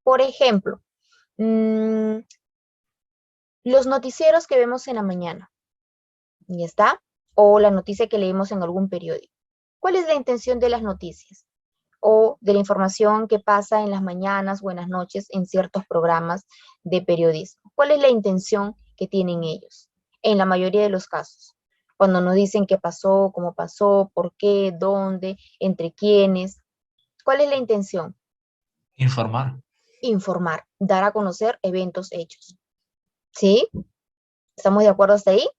Por ejemplo, mm, los noticieros que vemos en la mañana, ¿ya está? O la noticia que leemos en algún periódico. ¿Cuál es la intención de las noticias? O de la información que pasa en las mañanas o en las noches en ciertos programas de periodismo. ¿Cuál es la intención que tienen ellos? En la mayoría de los casos, cuando nos dicen qué pasó, cómo pasó, por qué, dónde, entre quiénes. ¿Cuál es la intención? Informar. Informar, dar a conocer eventos hechos. ¿Sí? ¿Estamos de acuerdo hasta ahí?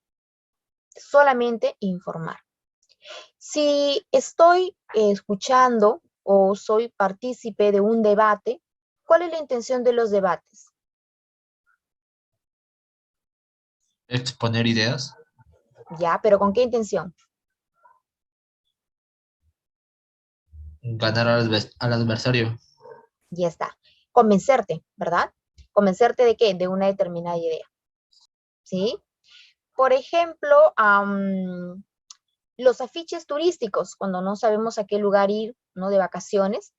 Solamente informar. Si estoy escuchando o soy partícipe de un debate, ¿cuál es la intención de los debates? Exponer ideas. Ya, pero ¿con qué intención? Ganar al adversario. Ya está. Convencerte, ¿verdad? ¿Convencerte de qué? De una determinada idea. ¿Sí? Por ejemplo, los afiches turísticos, cuando no sabemos a qué lugar ir, ¿no? De vacaciones,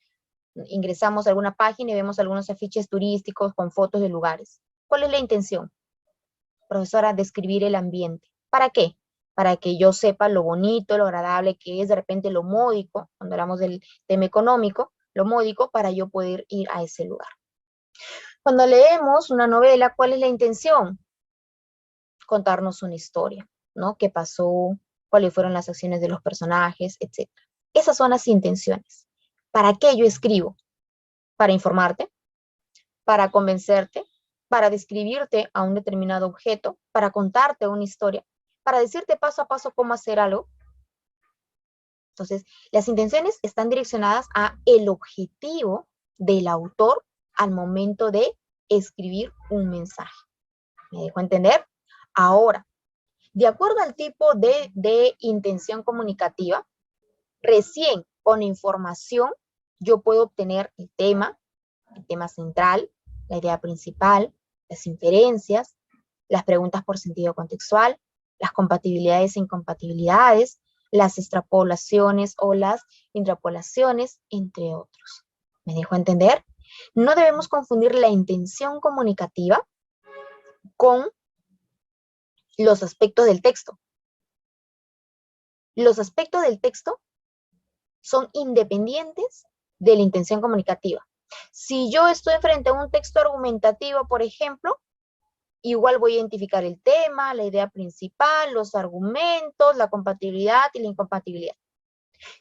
ingresamos a alguna página y vemos algunos afiches turísticos con fotos de lugares. ¿Cuál es la intención, profesora? Describir el ambiente. ¿Para qué? Para que yo sepa lo bonito, lo agradable que es, de repente lo módico, cuando hablamos del tema económico, lo módico para yo poder ir a ese lugar. Cuando leemos una novela, ¿cuál es la intención? Contarnos una historia, ¿no? ¿Qué pasó? ¿Cuáles fueron las acciones de los personajes? Etcétera. Esas son las intenciones. ¿Para qué yo escribo? Para informarte, para convencerte, para describirte a un determinado objeto, para contarte una historia, para decirte paso a paso cómo hacer algo. Entonces, las intenciones están direccionadas a el objetivo del autor al momento de escribir un mensaje. ¿Me dejo entender? Ahora, de acuerdo al tipo de intención comunicativa, recién con información yo puedo obtener el tema central, la idea principal, las inferencias, las preguntas por sentido contextual, las compatibilidades e incompatibilidades, las extrapolaciones o las intrapolaciones, entre otros. ¿Me dejo entender? No debemos confundir la intención comunicativa con los aspectos del texto. Los aspectos del texto son independientes de la intención comunicativa. Si yo estoy frente a un texto argumentativo, por ejemplo, igual voy a identificar el tema, la idea principal, los argumentos, la compatibilidad y la incompatibilidad.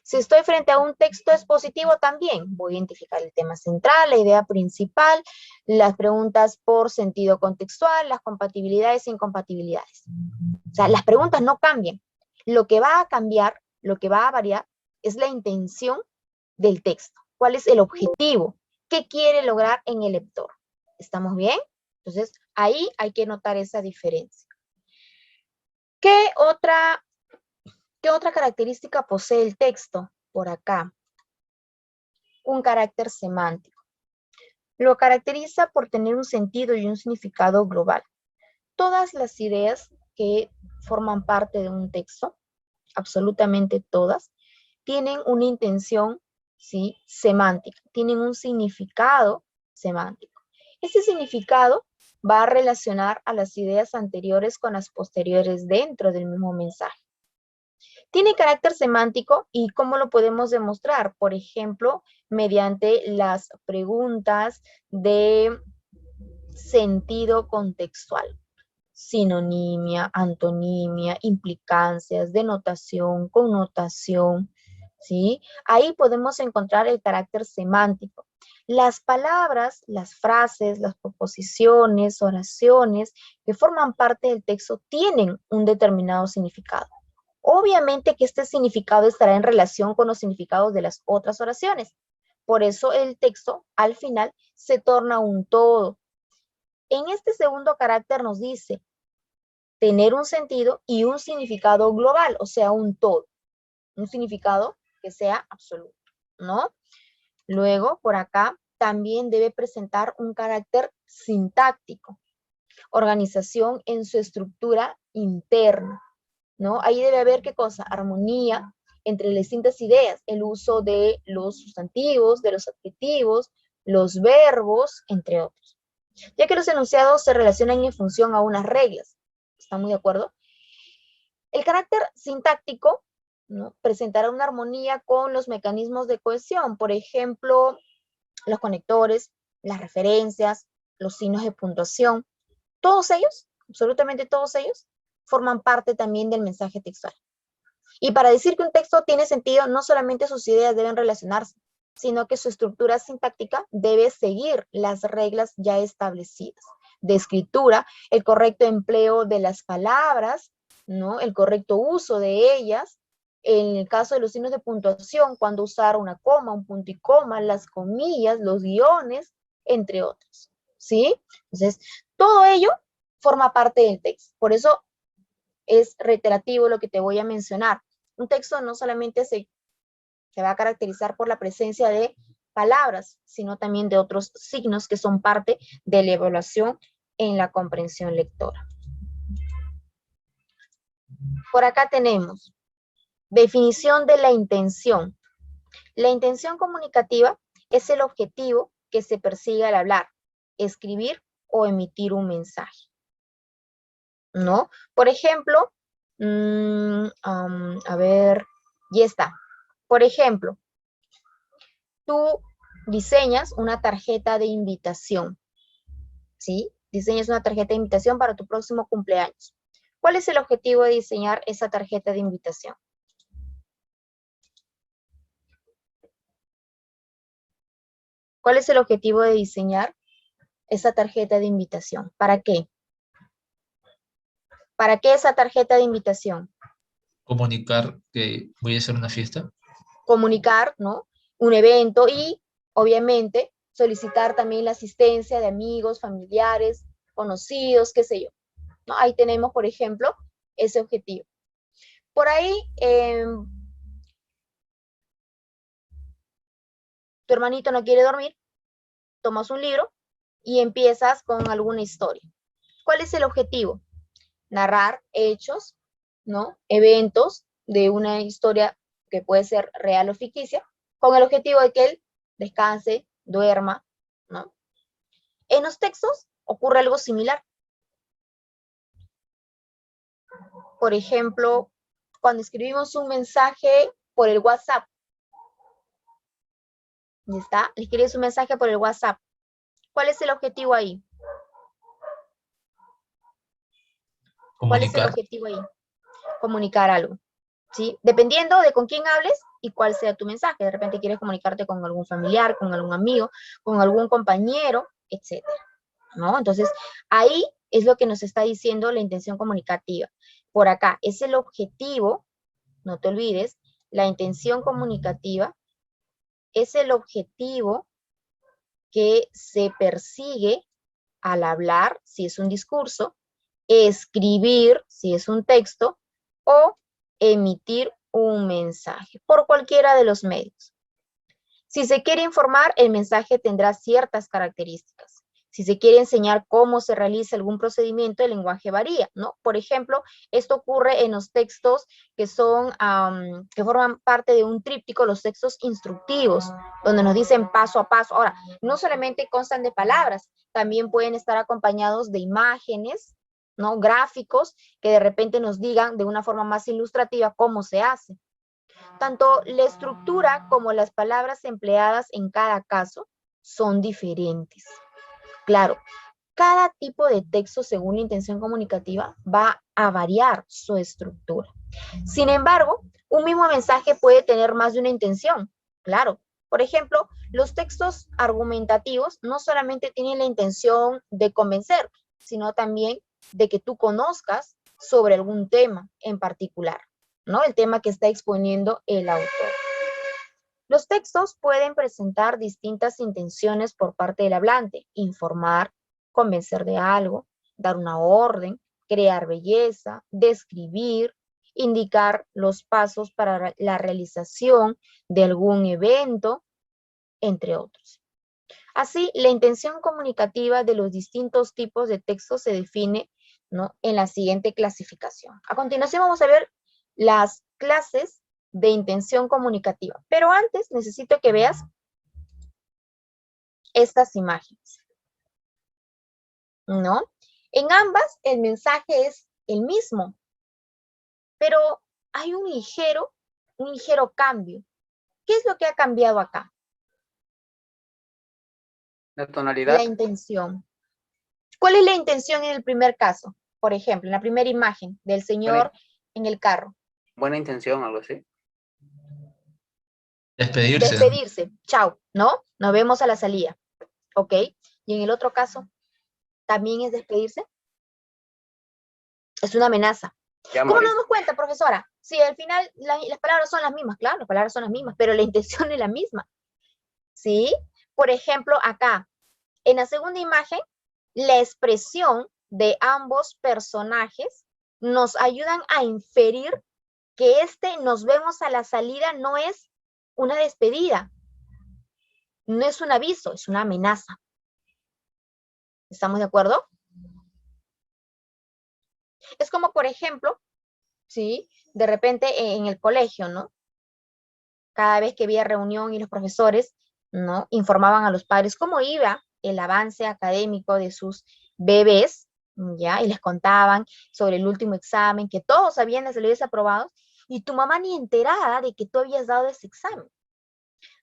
Si estoy frente a un texto expositivo, también voy a identificar el tema central, la idea principal, las preguntas por sentido contextual, las compatibilidades e incompatibilidades. O sea, las preguntas no cambian. Lo que va a cambiar, lo que va a variar, es la intención del texto. ¿Cuál es el objetivo? ¿Qué quiere lograr en el lector? ¿Estamos bien? Entonces, ahí hay que notar esa diferencia. ¿Qué otra característica posee el texto? Por acá, un carácter semántico. Lo caracteriza por tener un sentido y un significado global. Todas las ideas que forman parte de un texto, absolutamente todas, tienen una intención, ¿sí?, semántica, tienen un significado semántico. Ese significado va a relacionar a las ideas anteriores con las posteriores dentro del mismo mensaje. Tiene carácter semántico y ¿cómo lo podemos demostrar? Por ejemplo, mediante las preguntas de sentido contextual. Sinonimia, antonimia, implicancias, denotación, connotación, ¿sí? Ahí podemos encontrar el carácter semántico. Las palabras, las frases, las proposiciones, oraciones que forman parte del texto tienen un determinado significado. Obviamente que este significado estará en relación con los significados de las otras oraciones. Por eso el texto al final se torna un todo. En este segundo carácter nos dice tener un sentido y un significado global, o sea, un todo, un significado que sea absoluto, ¿no? Luego, por acá, también debe presentar un carácter sintáctico, organización en su estructura interna, ¿no? Ahí debe haber, ¿qué cosa? Armonía entre las distintas ideas, el uso de los sustantivos, de los adjetivos, los verbos, entre otros. Ya que los enunciados se relacionan en función a unas reglas. ¿Están muy de acuerdo? El carácter sintáctico, ¿no?, presentará una armonía con los mecanismos de cohesión, por ejemplo, los conectores, las referencias, los signos de puntuación. Todos ellos, absolutamente todos ellos, forman parte también del mensaje textual. Y para decir que un texto tiene sentido, no solamente sus ideas deben relacionarse, sino que su estructura sintáctica debe seguir las reglas ya establecidas de escritura, el correcto empleo de las palabras, ¿no?, el correcto uso de ellas. En el caso de los signos de puntuación, cuando usar una coma, un punto y coma, las comillas, los guiones, entre otros, ¿sí? Entonces, todo ello forma parte del texto. Por eso es reiterativo lo que te voy a mencionar. Un texto no solamente se va a caracterizar por la presencia de palabras, sino también de otros signos que son parte de la evaluación en la comprensión lectora. Por acá tenemos definición de la intención. La intención comunicativa es el objetivo que se persigue al hablar, escribir o emitir un mensaje, ¿no? Por ejemplo, a ver, ya está. Por ejemplo, tú diseñas una tarjeta de invitación, ¿sí? Diseñas una tarjeta de invitación para tu próximo cumpleaños. ¿Cuál es el objetivo de diseñar esa tarjeta de invitación? ¿Cuál es el objetivo de diseñar esa tarjeta de invitación? ¿Para qué? ¿Para qué esa tarjeta de invitación? Comunicar que voy a hacer una fiesta. Comunicar, ¿no?, un evento y, obviamente, solicitar también la asistencia de amigos, familiares, conocidos, qué sé yo, ¿no? Ahí tenemos, por ejemplo, ese objetivo. Por ahí, tu hermanito no quiere dormir, tomas un libro y empiezas con alguna historia. ¿Cuál es el objetivo? Narrar hechos, ¿no?, eventos de una historia que puede ser real o ficticia, con el objetivo de que él descanse, duerma, ¿no? En los textos ocurre algo similar. Por ejemplo, cuando escribimos un mensaje por el WhatsApp, ¿ya está? Escribes un mensaje por el WhatsApp. ¿Cuál es el objetivo ahí? ¿Cuál es el Comunicar. objetivo ahí? Comunicar algo, ¿sí? Dependiendo de con quién hables y cuál sea tu mensaje. De repente quieres comunicarte con algún familiar, con algún amigo, con algún compañero, etcétera, ¿no? Entonces, ahí es lo que nos está diciendo la intención comunicativa. Por acá, es el objetivo, no te olvides, la intención comunicativa es el objetivo que se persigue al hablar, si es un discurso, escribir, si es un texto, o emitir un mensaje, por cualquiera de los medios. Si se quiere informar, el mensaje tendrá ciertas características. Si se quiere enseñar cómo se realiza algún procedimiento, el lenguaje varía, ¿no? Por ejemplo, esto ocurre en los textos que son, que forman parte de un tríptico, los textos instructivos, donde nos dicen paso a paso. Ahora, no solamente constan de palabras, también pueden estar acompañados de imágenes, ¿no?, gráficos, que de repente nos digan de una forma más ilustrativa cómo se hace. Tanto la estructura como las palabras empleadas en cada caso son diferentes. Claro, cada tipo de texto, según la intención comunicativa, va a variar su estructura. Sin embargo, un mismo mensaje puede tener más de una intención. Claro, por ejemplo, los textos argumentativos no solamente tienen la intención de convencer, sino también de que tú conozcas sobre algún tema en particular, ¿no? El tema que está exponiendo el autor. Los textos pueden presentar distintas intenciones por parte del hablante: informar, convencer de algo, dar una orden, crear belleza, describir, indicar los pasos para la realización de algún evento, entre otros. Así, la intención comunicativa de los distintos tipos de textos se define, ¿no?, en la siguiente clasificación. A continuación vamos a ver las clases de intención comunicativa, pero antes necesito que veas estas imágenes, ¿no? En ambas el mensaje es el mismo, pero hay un ligero cambio. ¿Qué es lo que ha cambiado acá? La tonalidad. La intención. ¿Cuál es la intención en el primer caso? Por ejemplo, en la primera imagen del señor en el carro. Buena intención, algo así. Despedirse. Despedirse. Chao, ¿no? Nos vemos a la salida. ¿Ok? Y en el otro caso, ¿también es despedirse? Es una amenaza. Ya ¿Cómo nos moriste. damos cuenta, profesora? Si al final las palabras son las mismas, claro, las palabras son las mismas, pero la intención es la misma. ¿Sí? Por ejemplo, acá, en la segunda imagen, la expresión de ambos personajes nos ayudan a inferir que nos vemos a la salida no es una despedida, no es un aviso, es una amenaza. ¿Estamos de acuerdo? Es como, por ejemplo, ¿sí? De repente en el colegio, ¿no? Cada vez que había reunión y los profesores, ¿no? Informaban a los padres cómo iba el avance académico de sus bebés, ¿ya? Y les contaban sobre el último examen, que todos habían salido desaprobados, y tu mamá ni enterada de que tú habías dado ese examen,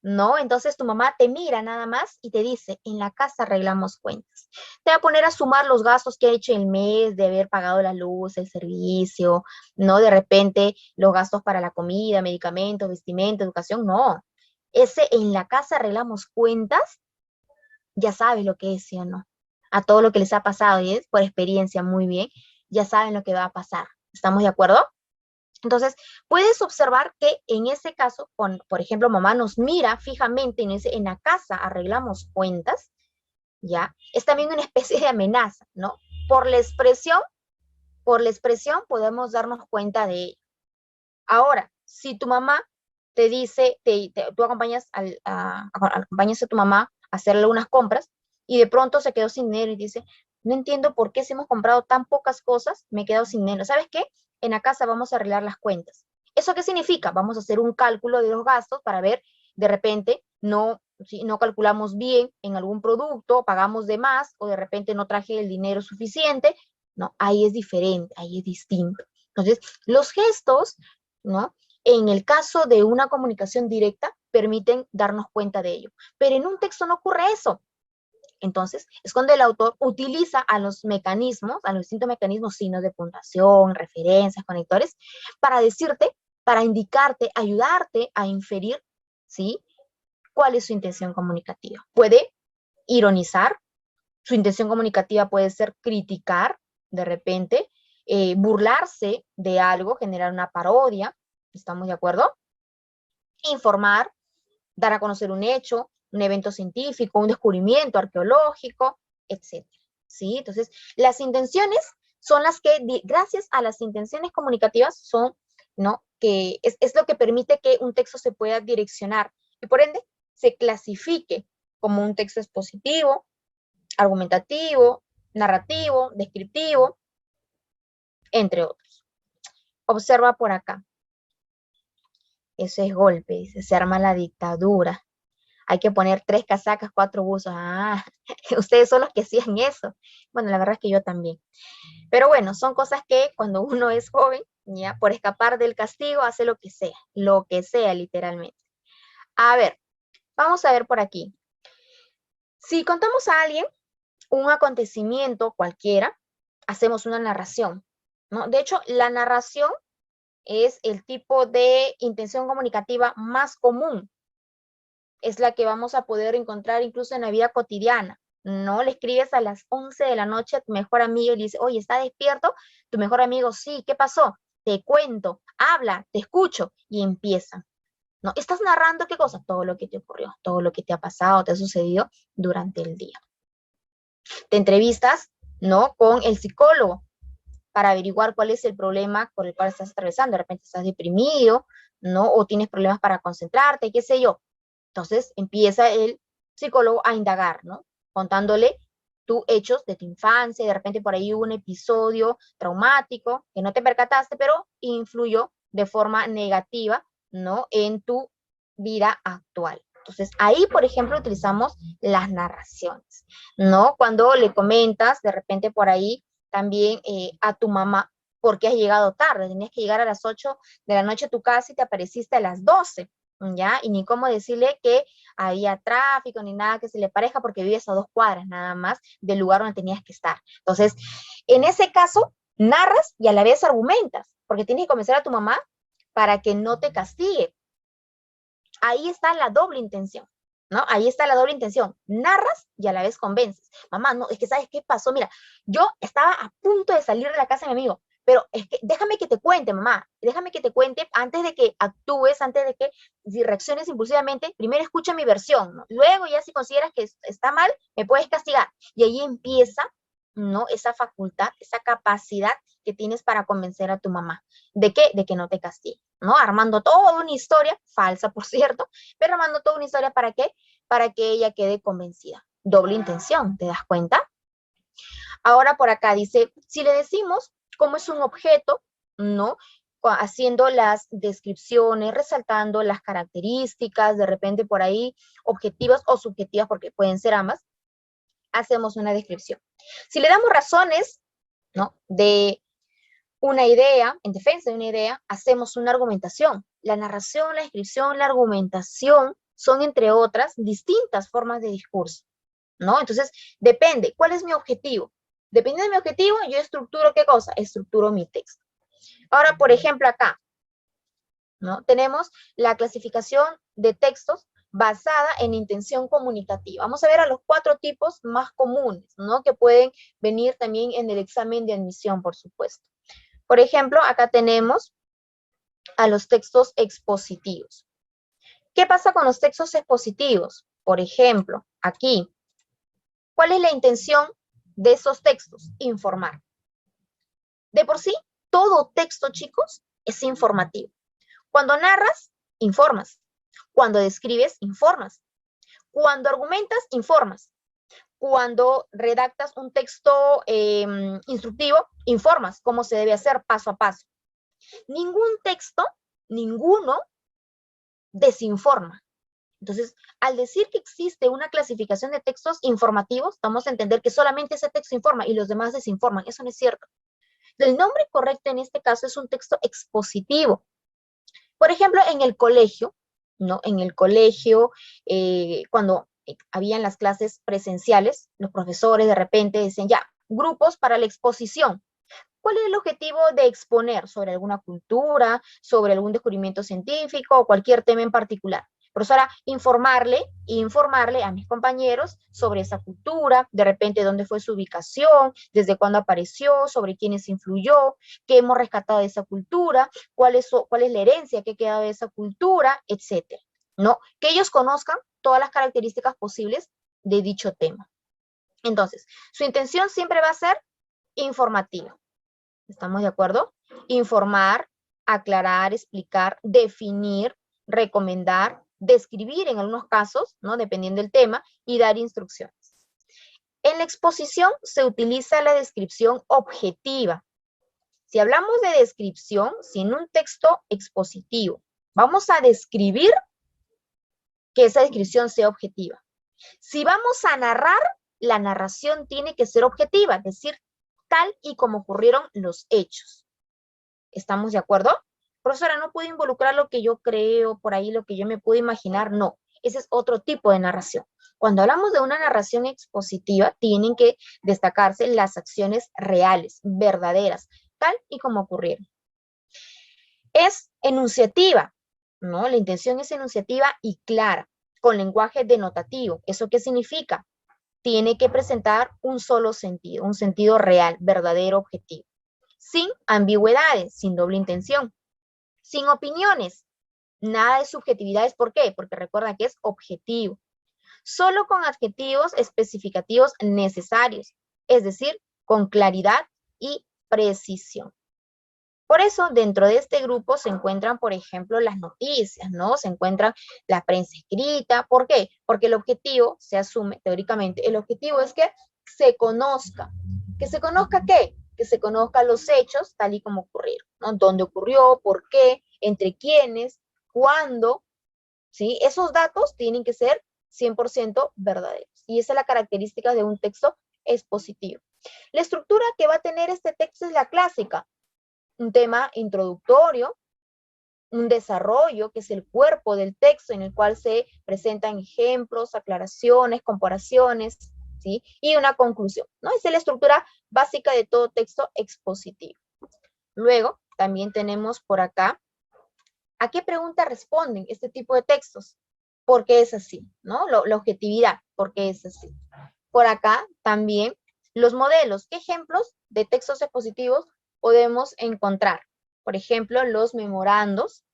¿no? Entonces tu mamá te mira nada más y te dice, en la casa arreglamos cuentas. Te va a poner a sumar los gastos que ha hecho el mes de haber pagado la luz, el servicio, ¿no? De repente los gastos para la comida, medicamentos, vestimenta, educación, no. Ese en la casa arreglamos cuentas, ya sabes lo que es, ¿sí o no? A todo lo que les ha pasado, y es por experiencia muy bien, ya saben lo que va a pasar. ¿Estamos de acuerdo? Entonces, puedes observar que en ese caso, por ejemplo, mamá nos mira fijamente en la casa arreglamos cuentas, ¿ya? Es también una especie de amenaza, ¿no? Por la expresión podemos darnos cuenta de ello. Ahora, si tu mamá te dice, tú acompañas a tu mamá a hacerle unas compras y de pronto se quedó sin dinero y dice, no entiendo por qué si hemos comprado tan pocas cosas, me he quedado sin dinero. ¿Sabes qué? En la casa vamos a arreglar las cuentas. ¿Eso qué significa? Vamos a hacer un cálculo de los gastos para ver, de repente, si no calculamos bien en algún producto, pagamos de más o de repente no traje el dinero suficiente. No, ahí es diferente, ahí es distinto. Entonces, los gestos, ¿no? En el caso de una comunicación directa, permiten darnos cuenta de ello. Pero en un texto no ocurre eso. Entonces, es cuando el autor utiliza a los distintos mecanismos, signos de puntuación, referencias, conectores, para decirte, para indicarte, ayudarte a inferir, ¿sí? ¿Cuál es su intención comunicativa? Puede ironizar, su intención comunicativa puede ser criticar, de repente, burlarse de algo, generar una parodia, ¿estamos de acuerdo? Informar, dar a conocer un hecho, un evento científico, un descubrimiento arqueológico, etc. ¿Sí? Entonces, las intenciones son las que, gracias a las intenciones comunicativas, son, ¿no? Que es lo que permite que un texto se pueda direccionar y por ende se clasifique como un texto expositivo, argumentativo, narrativo, descriptivo, entre otros. Observa por acá. Eso es golpe, se arma la dictadura. Hay que poner 3 casacas, 4 buzos. Ah, ustedes son los que hacían eso. Bueno, la verdad es que yo también. Pero bueno, son cosas que cuando uno es joven, ya por escapar del castigo, hace lo que sea literalmente. A ver, vamos a ver por aquí. Si contamos a alguien un acontecimiento cualquiera, hacemos una narración, ¿no? De hecho, la narración es el tipo de intención comunicativa más común. Es la que vamos a poder encontrar incluso en la vida cotidiana. No le escribes a las 11 de la noche a tu mejor amigo y le dices, oye, ¿está despierto? Tu mejor amigo, sí, ¿qué pasó? Te cuento, habla, te escucho, y empieza. ¿No? Estás narrando qué cosa, todo lo que te ocurrió, todo lo que te ha pasado, te ha sucedido durante el día. Te entrevistas, ¿no? Con el psicólogo para averiguar cuál es el problema por el cual estás atravesando. De repente estás deprimido, ¿no? O tienes problemas para concentrarte, qué sé yo. Entonces empieza el psicólogo a indagar, ¿no? Contándole tus hechos de tu infancia, de repente por ahí hubo un episodio traumático que no te percataste, pero influyó de forma negativa, ¿no? En tu vida actual. Entonces, ahí, por ejemplo, utilizamos las narraciones, ¿no? Cuando le comentas de repente por ahí también a tu mamá, porque has llegado tarde, tenías que llegar a las 8 de la noche a tu casa y te apareciste a las 12, ¿ya? Y ni cómo decirle que había tráfico ni nada que se le parezca porque vives a 2 cuadras nada más del lugar donde tenías que estar. Entonces, en ese caso, narras y a la vez argumentas, porque tienes que convencer a tu mamá para que no te castigue. Ahí está la doble intención, ¿no? Ahí está la doble intención. Narras y a la vez convences. Mamá, no, es que ¿sabes qué pasó? Mira, yo estaba a punto de salir de la casa de mi amigo, pero es que déjame que te cuente, mamá, déjame que te cuente antes de que actúes, antes de que si reacciones impulsivamente, primero escucha mi versión, ¿no? Luego ya si consideras que está mal, me puedes castigar. Y ahí empieza, ¿no? Esa facultad, esa capacidad que tienes para convencer a tu mamá. ¿De qué? De que no te castigue, ¿no? Armando toda una historia, falsa por cierto, pero armando toda una historia ¿para qué? Para que ella quede convencida. Doble intención, ¿te das cuenta? Ahora por acá dice, si le decimos cómo es un objeto, ¿no? Haciendo las descripciones, resaltando las características, de repente por ahí objetivas o subjetivas, porque pueden ser ambas, hacemos una descripción. Si le damos razones, ¿no? De una idea, en defensa de una idea, hacemos una argumentación. La narración, la descripción, la argumentación son, entre otras, distintas formas de discurso, ¿no? Entonces, depende, ¿cuál es mi objetivo? Depende de mi objetivo, yo estructuro ¿qué cosa? Estructuro mi texto. Ahora, por ejemplo, acá, ¿no? Tenemos la clasificación de textos basada en intención comunicativa. Vamos a ver a los 4 tipos más comunes, ¿no? Que pueden venir también en el examen de admisión, por supuesto. Por ejemplo, acá tenemos a los textos expositivos. ¿Qué pasa con los textos expositivos? Por ejemplo, aquí, ¿cuál es la intención de esos textos? Informar. De por sí, todo texto, chicos, es informativo. Cuando narras, informas. Cuando describes, informas. Cuando argumentas, informas. Cuando redactas un texto instructivo, informas cómo se debe hacer paso a paso. Ningún texto, ninguno, desinforma. Entonces, al decir que existe una clasificación de textos informativos, vamos a entender que solamente ese texto informa y los demás desinforman. Eso no es cierto. El nombre correcto en este caso es un texto expositivo. Por ejemplo, en el colegio, ¿no? En el colegio, cuando habían las clases presenciales, los profesores de repente decían, ya, grupos para la exposición. ¿Cuál es el objetivo de exponer sobre alguna cultura, sobre algún descubrimiento científico o cualquier tema en particular? Profesora, informarle a mis compañeros sobre esa cultura, de repente dónde fue su ubicación, desde cuándo apareció, sobre quiénes influyó, qué hemos rescatado de esa cultura, cuál es la herencia que ha quedado de esa cultura, etcétera, ¿no? Que ellos conozcan todas las características posibles de dicho tema. Entonces, su intención siempre va a ser informativa. ¿Estamos de acuerdo? Informar, aclarar, explicar, definir, recomendar, describir en algunos casos, ¿no? Dependiendo del tema, y dar instrucciones. En la exposición se utiliza la descripción objetiva. Si hablamos de descripción, sin un texto expositivo, vamos a describir que esa descripción sea objetiva. Si vamos a narrar, la narración tiene que ser objetiva, es decir, tal y como ocurrieron los hechos. ¿Estamos de acuerdo? Profesora, no puedo involucrar lo que yo creo, por ahí lo que yo me puedo imaginar, no. Ese es otro tipo de narración. Cuando hablamos de una narración expositiva, tienen que destacarse las acciones reales, verdaderas, tal y como ocurrieron. Es enunciativa, ¿no? La intención es enunciativa y clara, con lenguaje denotativo. ¿Eso qué significa? Tiene que presentar un solo sentido, un sentido real, verdadero, objetivo. Sin ambigüedades, sin doble intención, sin opiniones, nada de subjetividades. ¿Por qué? Porque recuerda que es objetivo. Solo con adjetivos especificativos necesarios, es decir, con claridad y precisión. Por eso, dentro de este grupo se encuentran, por ejemplo, las noticias, ¿no? Se encuentra la prensa escrita. ¿Por qué? Porque el objetivo, se asume teóricamente, el objetivo es que se conozca. ¿Que se conozca qué? Que se conozcan los hechos tal y como ocurrieron, ¿no? ¿Dónde ocurrió? ¿Por qué? ¿Entre quiénes? ¿Cuándo? ¿sí? Esos datos tienen que ser 100% verdaderos. Y esa es la característica de un texto expositivo. La estructura que va a tener este texto es la clásica. Un tema introductorio, un desarrollo, que es el cuerpo del texto en el cual se presentan ejemplos, aclaraciones, comparaciones, ¿sí? Y una conclusión, ¿no? Esa es la estructura básica de todo texto expositivo. Luego, también tenemos por acá, ¿a qué pregunta responden este tipo de textos? ¿Por qué es así? ¿No? La objetividad, ¿por qué es así? Por acá también los modelos. ¿Qué ejemplos de textos expositivos podemos encontrar? Por ejemplo, los memorandos,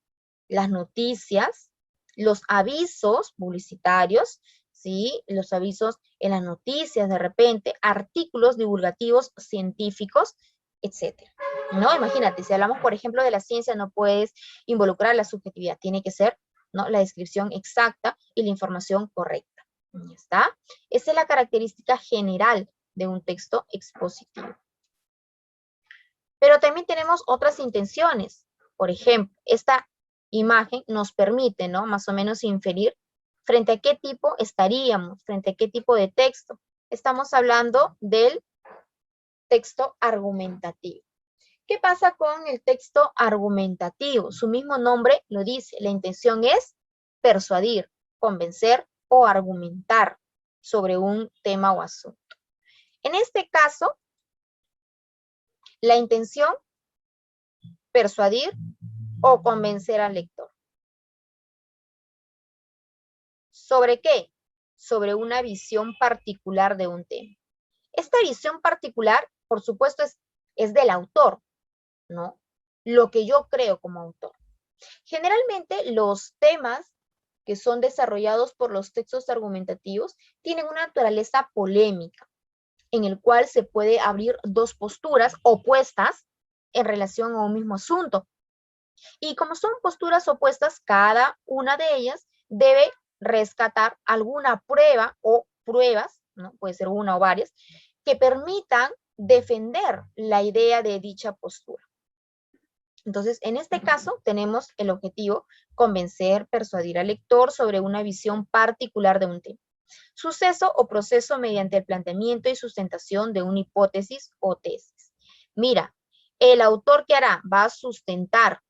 las noticias, los avisos publicitarios, ¿sí? Los avisos en las noticias de repente, artículos divulgativos científicos, etcétera. ¿No? Imagínate, si hablamos, por ejemplo, de la ciencia, no puedes involucrar la subjetividad, tiene que ser, ¿no?, la descripción exacta y la información correcta. ¿Ya está? Esa es la característica general de un texto expositivo. Pero también tenemos otras intenciones. Por ejemplo, esta imagen nos permite, ¿no?, más o menos inferir frente a qué tipo estaríamos, frente a qué tipo de texto. Estamos hablando del texto argumentativo. ¿Qué pasa con el texto argumentativo? Su mismo nombre lo dice. La intención es persuadir, convencer o argumentar sobre un tema o asunto. En este caso, la intención, persuadir o convencer al lector. ¿Sobre qué? Sobre una visión particular de un tema. Esta visión particular, por supuesto, es del autor, ¿no? Lo que yo creo como autor. Generalmente los temas que son desarrollados por los textos argumentativos tienen una naturaleza polémica, en el cual se puede abrir dos posturas opuestas en relación a un mismo asunto. Y como son posturas opuestas, cada una de ellas debe rescatar alguna prueba o pruebas, ¿no?, puede ser una o varias, que permitan defender la idea de dicha postura. Entonces, en este caso, tenemos el objetivo: convencer, persuadir al lector sobre una visión particular de un tema. Suceso o proceso mediante el planteamiento y sustentación de una hipótesis o tesis. Mira, el autor, ¿qué hará? Va a sustentar,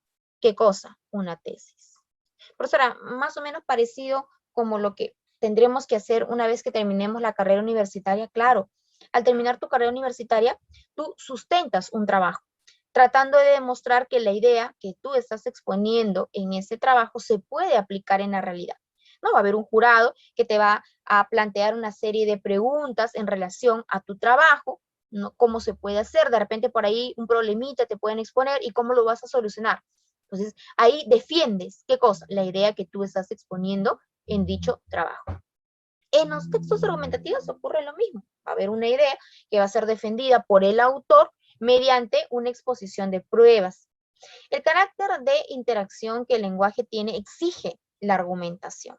¿qué cosa? Una tesis. Profesora, más o menos parecido como lo que tendremos que hacer una vez que terminemos la carrera universitaria. Claro, al terminar tu carrera universitaria, tú sustentas un trabajo, tratando de demostrar que la idea que tú estás exponiendo en ese trabajo se puede aplicar en la realidad. No va a haber un jurado que te va a plantear una serie de preguntas en relación a tu trabajo, ¿no?, cómo se puede hacer, de repente por ahí un problemita te pueden exponer y cómo lo vas a solucionar. Entonces, ahí defiendes, ¿qué cosa? La idea que tú estás exponiendo en dicho trabajo. En los textos argumentativos ocurre lo mismo. Va a haber una idea que va a ser defendida por el autor mediante una exposición de pruebas. El carácter de interacción que el lenguaje tiene exige la argumentación.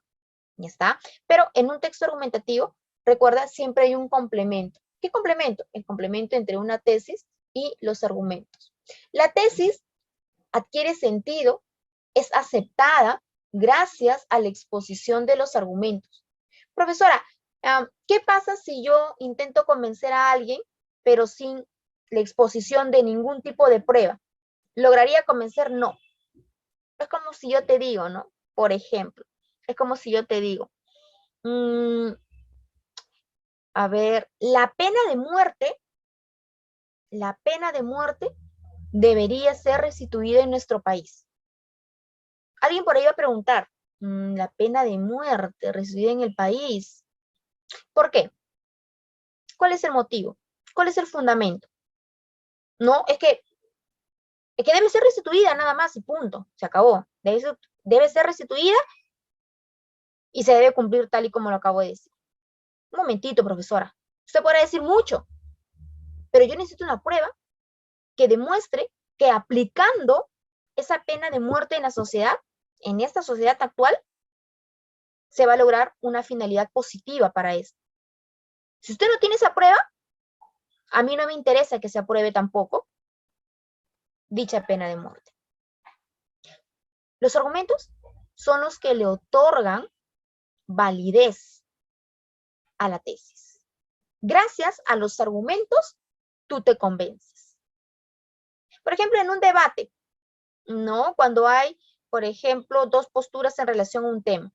¿Ya está? Pero en un texto argumentativo, recuerda, siempre hay un complemento. ¿Qué complemento? El complemento entre una tesis y los argumentos. La tesis adquiere sentido, es aceptada gracias a la exposición de los argumentos. Profesora, ¿qué pasa si yo intento convencer a alguien, pero sin la exposición de ningún tipo de prueba? ¿Lograría convencer? No. Es como si yo te digo, ¿no? Por ejemplo, es como si yo te digo, a ver, la pena de muerte debería ser restituida en nuestro país. Alguien por ahí va a preguntar, la pena de muerte restituida en el país, ¿por qué? ¿Cuál es el motivo? ¿Cuál es el fundamento? No, es que debe ser restituida nada más y punto, se acabó. Debe ser restituida y se debe cumplir tal y como lo acabo de decir. Un momentito, profesora. Usted podrá decir mucho, pero yo necesito una prueba que demuestre que aplicando esa pena de muerte en la sociedad, en esta sociedad actual, se va a lograr una finalidad positiva para esto. Si usted no tiene esa prueba, a mí no me interesa que se apruebe tampoco dicha pena de muerte. Los argumentos son los que le otorgan validez a la tesis. Gracias a los argumentos, tú te convences. Por ejemplo, en un debate, ¿no? Cuando hay, por ejemplo, dos posturas en relación a un tema,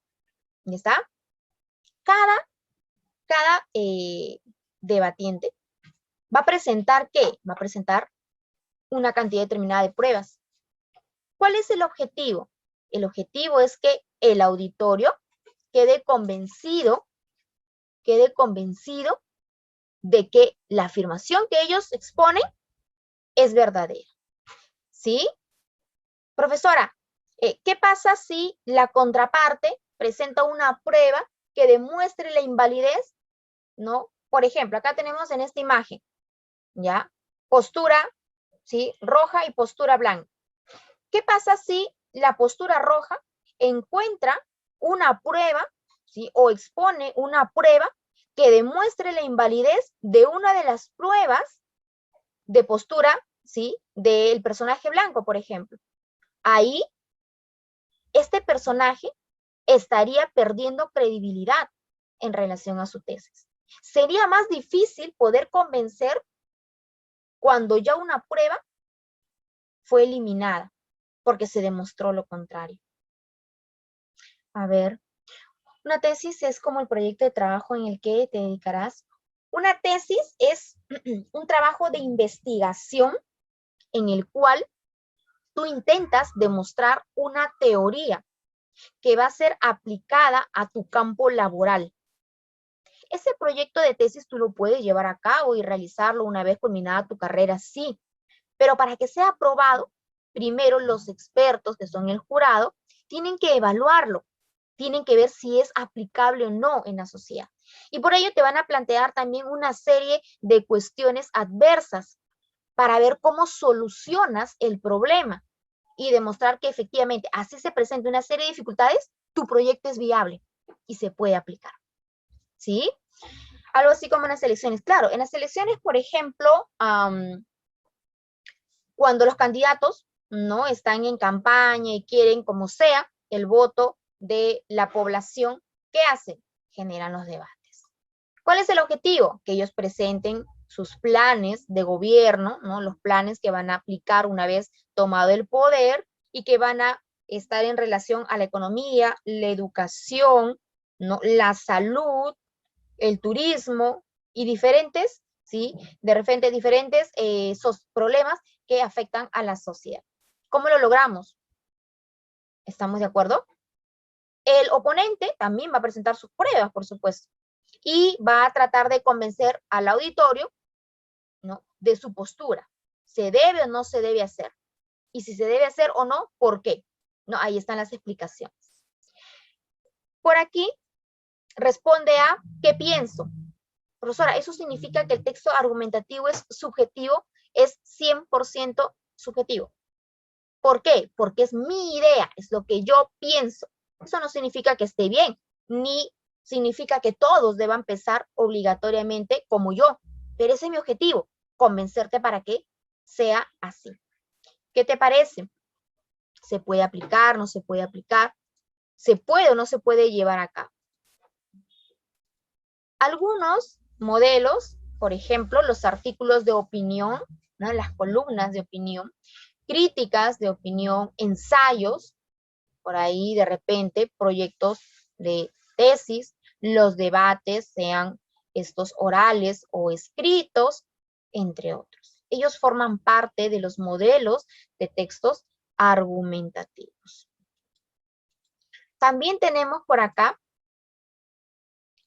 ¿ya está? Cada debatiente va a presentar, ¿qué? Va a presentar una cantidad determinada de pruebas. ¿Cuál es el objetivo? El objetivo es que el auditorio quede convencido de que la afirmación que ellos exponen es verdadera. ¿Sí? Profesora, ¿qué pasa si la contraparte presenta una prueba que demuestre la invalidez? ¿No? Por ejemplo, acá tenemos en esta imagen, ¿ya? Postura, ¿sí? Roja y postura blanca. ¿Qué pasa si la postura roja encuentra una prueba, ¿sí? O expone una prueba que demuestre la invalidez de una de las pruebas de postura, ¿sí? Del personaje blanco, por ejemplo? Ahí, este personaje estaría perdiendo credibilidad en relación a su tesis. Sería más difícil poder convencer cuando ya una prueba fue eliminada, porque se demostró lo contrario. A ver, una tesis es como el proyecto de trabajo en el que te dedicarás. Una tesis es un trabajo de investigación en el cual tú intentas demostrar una teoría que va a ser aplicada a tu campo laboral. Ese proyecto de tesis tú lo puedes llevar a cabo y realizarlo una vez culminada tu carrera, sí, pero para que sea aprobado, primero los expertos, que son el jurado, tienen que evaluarlo, tienen que ver si es aplicable o no en la sociedad. Y por ello te van a plantear también una serie de cuestiones adversas para ver cómo solucionas el problema y demostrar que efectivamente, así se presenta una serie de dificultades, tu proyecto es viable y se puede aplicar. ¿Sí? Algo así como en las elecciones. Claro, en las elecciones, por ejemplo, cuando los candidatos no están en campaña y quieren, como sea, el voto de la población, ¿qué hacen? Generan los debates. ¿Cuál es el objetivo? Que ellos presenten sus planes de gobierno, ¿no? Los planes que van a aplicar una vez tomado el poder y que van a estar en relación a la economía, la educación, ¿no? La salud, el turismo y diferentes, ¿sí? De repente diferentes esos problemas que afectan a la sociedad. ¿Cómo lo logramos? ¿Estamos de acuerdo? El oponente también va a presentar sus pruebas, por supuesto, y va a tratar de convencer al auditorio, ¿no? De su postura. ¿Se debe o no se debe hacer? Y si se debe hacer o no, ¿por qué? No, ahí están las explicaciones. Por aquí responde a ¿qué pienso? Profesora, ¿eso significa que el texto argumentativo es subjetivo? Es 100% subjetivo. ¿Por qué? Porque es mi idea, es lo que yo pienso. Eso no significa que esté bien, ni significa que todos deban pensar obligatoriamente como yo. Pero ese es mi objetivo, convencerte para que sea así. ¿Qué te parece? ¿Se puede aplicar? ¿No se puede aplicar? ¿Se puede o no se puede llevar a cabo? Algunos modelos, por ejemplo, los artículos de opinión, ¿no? Las columnas de opinión, críticas de opinión, ensayos, por ahí de repente proyectos de tesis, los debates, sean estos orales o escritos, entre otros. Ellos forman parte de los modelos de textos argumentativos. También tenemos por acá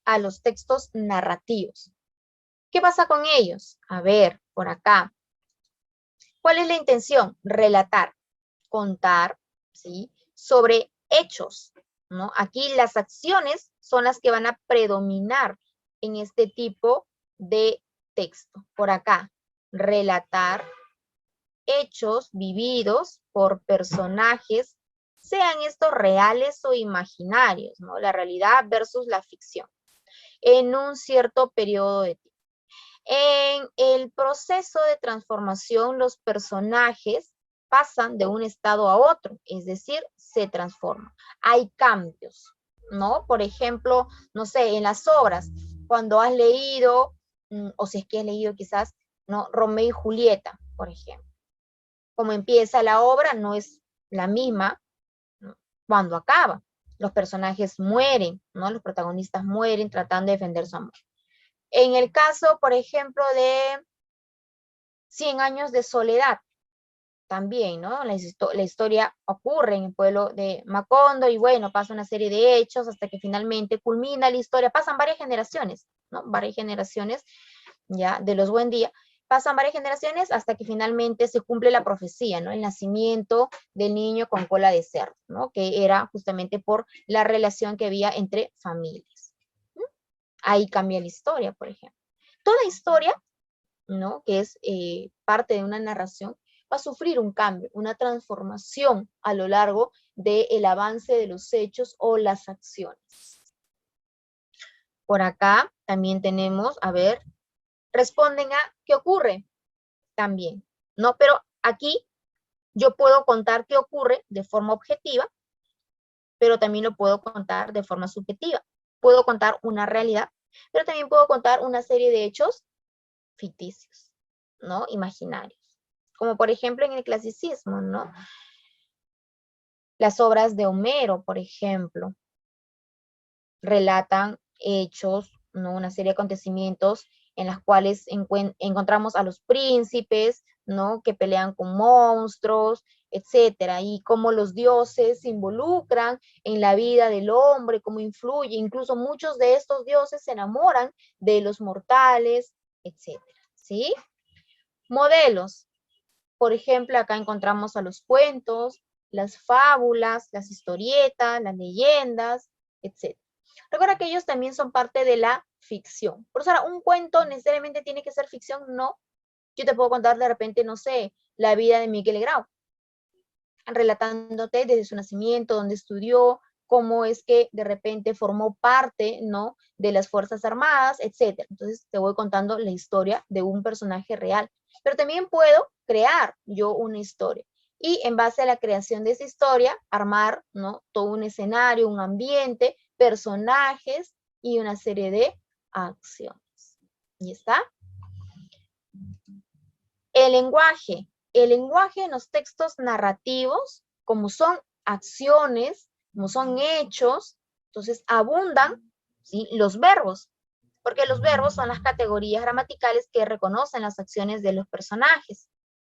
a los textos narrativos. ¿Qué pasa con ellos? A ver, por acá. ¿Cuál es la intención? Relatar, contar, ¿sí? Sobre hechos, ¿no? Aquí las acciones son las que van a predominar en este tipo de texto. Por acá, relatar hechos vividos por personajes, sean estos reales o imaginarios, ¿no? La realidad versus la ficción, en un cierto periodo de tiempo. En el proceso de transformación, los personajes pasan de un estado a otro, es decir, se transforman. Hay cambios, ¿no? Por ejemplo, no sé, en las obras, cuando has leído, o si es que has leído quizás, ¿no? Romeo y Julieta, por ejemplo. Como empieza la obra no es la misma, ¿no? Cuando acaba. Los personajes mueren, ¿no? Los protagonistas mueren tratando de defender su amor. En el caso, por ejemplo, de 100 años de soledad, también, ¿no? La historia ocurre en el pueblo de Macondo y bueno, pasa una serie de hechos hasta que finalmente culmina la historia. Pasan varias generaciones, ¿no? Varias generaciones ya de los Buen Día. Pasan varias generaciones hasta que finalmente se cumple la profecía, ¿no? El nacimiento del niño con cola de cerdo, ¿no? Que era justamente por la relación que había entre familias. ¿Mm? Ahí cambia la historia, por ejemplo. Toda historia, ¿no? Que es parte de una narración, va a sufrir un cambio, una transformación a lo largo del avance de los hechos o las acciones. Por acá también tenemos, a ver, responden a ¿qué ocurre? También, ¿no? Pero aquí yo puedo contar qué ocurre de forma objetiva, pero también lo puedo contar de forma subjetiva. Puedo contar una realidad, pero también puedo contar una serie de hechos ficticios, ¿no? Imaginarios. Como por ejemplo en el clasicismo, ¿no? Las obras de Homero, por ejemplo, relatan hechos, ¿no? Una serie de acontecimientos en las cuales encontramos a los príncipes, ¿no? Que pelean con monstruos, etcétera, y cómo los dioses se involucran en la vida del hombre, cómo influye, incluso muchos de estos dioses se enamoran de los mortales, etcétera, ¿sí? Modelos. Por ejemplo, acá encontramos a los cuentos, las fábulas, las historietas, las leyendas, etc. Recuerda que ellos también son parte de la ficción. Por eso ahora, un cuento necesariamente tiene que ser ficción, no. Yo te puedo contar de repente, no sé, la vida de Miguel Grau, relatándote desde su nacimiento, dónde estudió, cómo es que de repente formó parte, ¿no? De las Fuerzas Armadas, etc. Entonces te voy contando la historia de un personaje real. Pero también puedo crear yo una historia. Y en base a la creación de esa historia, armar, ¿no? Todo un escenario, un ambiente, personajes y una serie de acciones. ¿Y está? El lenguaje. El lenguaje en los textos narrativos, como son acciones, como son hechos, entonces abundan, ¿sí? Los verbos, porque los verbos son las categorías gramaticales que reconocen las acciones de los personajes,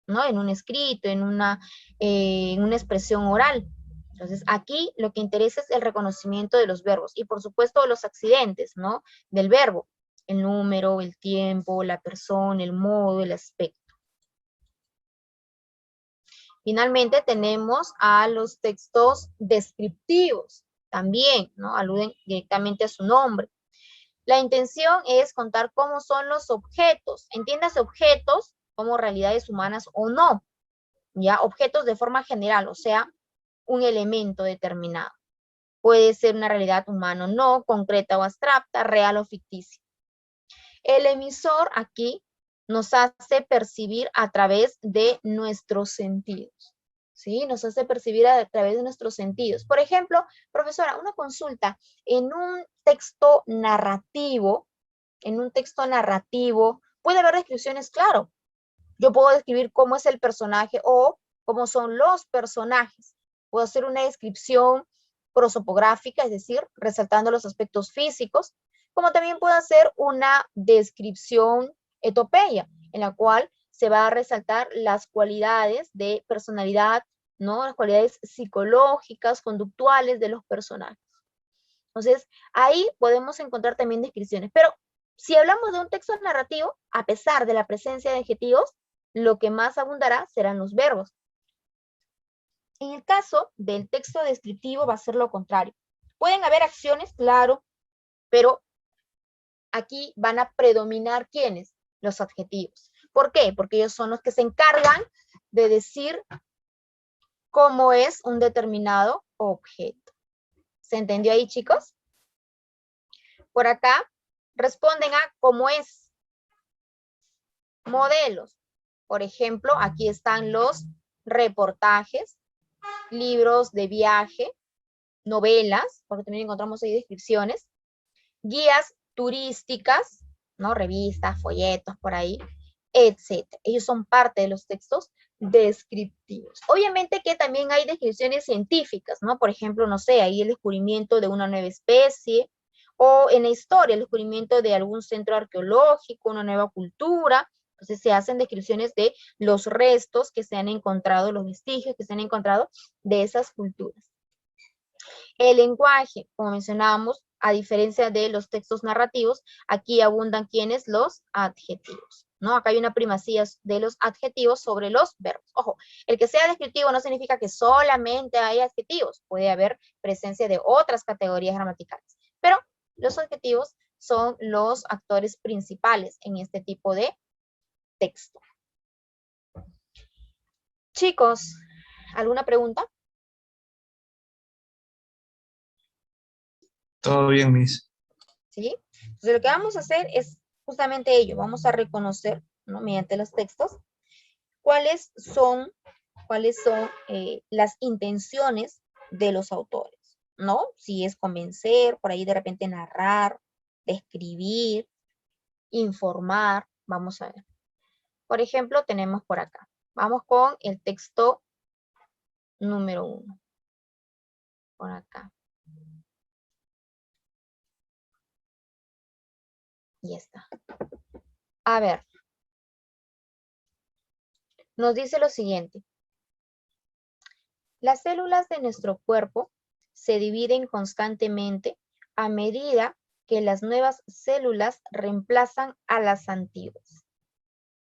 ¿no? En un escrito, en una expresión oral. Entonces, aquí lo que interesa es el reconocimiento de los verbos y, por supuesto, los accidentes, ¿no? Del verbo, el número, el tiempo, la persona, el modo, el aspecto. Finalmente tenemos a los textos descriptivos, también, ¿no? Aluden directamente a su nombre. La intención es contar cómo son los objetos, entiéndase objetos como realidades humanas o no, ya objetos de forma general, o sea, un elemento determinado. Puede ser una realidad humana o no, concreta o abstracta, real o ficticia. El emisor aquí nos hace percibir a través de nuestros sentidos, ¿sí? Nos hace percibir a través de nuestros sentidos. Por ejemplo, profesora, una consulta, en un texto narrativo, puede haber descripciones, claro. Yo puedo describir cómo es el personaje o cómo son los personajes. Puedo hacer una descripción prosopográfica, es decir, resaltando los aspectos físicos, como también puedo hacer una descripción etopeya, en la cual se va a resaltar las cualidades de personalidad, ¿no? Las cualidades psicológicas, conductuales de los personajes. Entonces, ahí podemos encontrar también descripciones. Pero si hablamos de un texto narrativo, a pesar de la presencia de adjetivos, lo que más abundará serán los verbos. En el caso del texto descriptivo va a ser lo contrario. Pueden haber acciones, claro, pero aquí van a predominar ¿quiénes? Los adjetivos. ¿Por qué? Porque ellos son los que se encargan de decir cómo es un determinado objeto. ¿Se entendió ahí, chicos? Por acá responden a cómo es. Modelos. Por ejemplo, aquí están los reportajes, libros de viaje, novelas, porque también encontramos ahí descripciones, guías turísticas, ¿no? Revistas, folletos, por ahí, etc. Ellos son parte de los textos descriptivos. Obviamente que también hay descripciones científicas, ¿no? Por ejemplo, no sé, ahí el descubrimiento de una nueva especie, o en la historia, el descubrimiento de algún centro arqueológico, una nueva cultura. Entonces se hacen descripciones de los restos que se han encontrado, los vestigios que se han encontrado de esas culturas. El lenguaje, como mencionábamos, a diferencia de los textos narrativos, aquí abundan ¿quiénes? Los adjetivos, ¿no? Acá hay una primacía de los adjetivos sobre los verbos. Ojo, el que sea descriptivo no significa que solamente hay adjetivos, puede haber presencia de otras categorías gramaticales, pero los adjetivos son los actores principales en este tipo de texto. Chicos, ¿alguna pregunta? Todo bien, Miss. ¿Sí? Entonces lo que vamos a hacer es justamente ello, vamos a reconocer, ¿no? Mediante los textos, cuáles son las intenciones de los autores, ¿no? Si es convencer, por ahí de repente narrar, describir, informar, vamos a ver. Por ejemplo, tenemos por acá, vamos con el texto número 1, por acá. Y está. A ver. Nos dice lo siguiente. Las células de nuestro cuerpo se dividen constantemente a medida que las nuevas células reemplazan a las antiguas.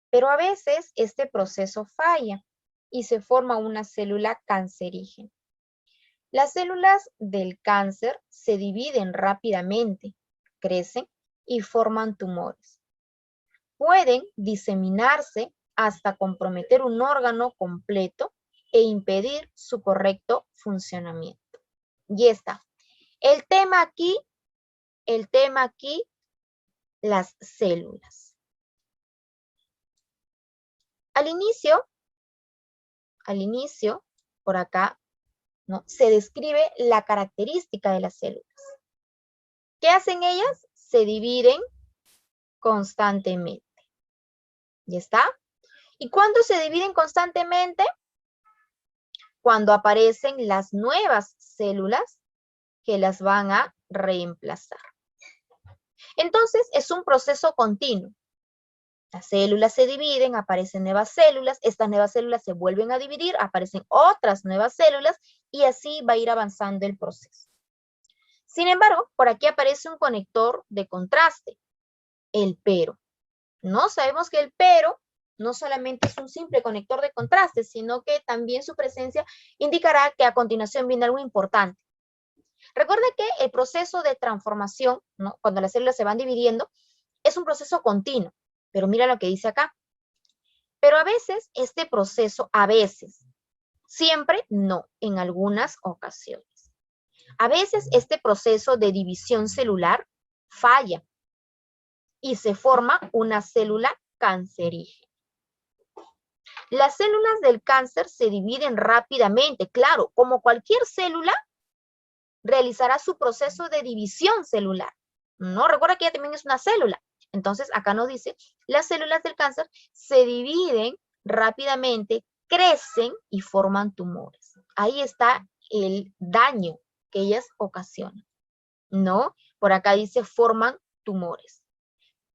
Pero a veces este proceso falla y se forma una célula cancerígena. Las células del cáncer se dividen rápidamente, crecen y forman tumores. Pueden diseminarse hasta comprometer un órgano completo e impedir su correcto funcionamiento. Y está. El tema aquí, las células. Al inicio, por acá, ¿no? Se describe la característica de las células. ¿Qué hacen ellas? Se dividen constantemente. ¿Ya está? ¿Y cuándo se dividen constantemente? Cuando aparecen las nuevas células que las van a reemplazar. Entonces, es un proceso continuo. Las células se dividen, aparecen nuevas células, estas nuevas células se vuelven a dividir, aparecen otras nuevas células y así va a ir avanzando el proceso. Sin embargo, por aquí aparece un conector de contraste, el pero. No sabemos que el pero no solamente es un simple conector de contraste, sino que también su presencia indicará que a continuación viene algo importante. Recuerda que el proceso de transformación, ¿no? Cuando las células se van dividiendo, es un proceso continuo. Pero mira lo que dice acá. Pero a veces este proceso, siempre no, en algunas ocasiones. A veces este proceso de división celular falla y se forma una célula cancerígena. Las células del cáncer se dividen rápidamente, claro, como cualquier célula realizará su proceso de división celular. No, recuerda que ella también es una célula. Entonces, acá nos dice, las células del cáncer se dividen rápidamente, crecen y forman tumores. Ahí está el daño que ellas ocasionan, ¿no? Por acá dice, forman tumores.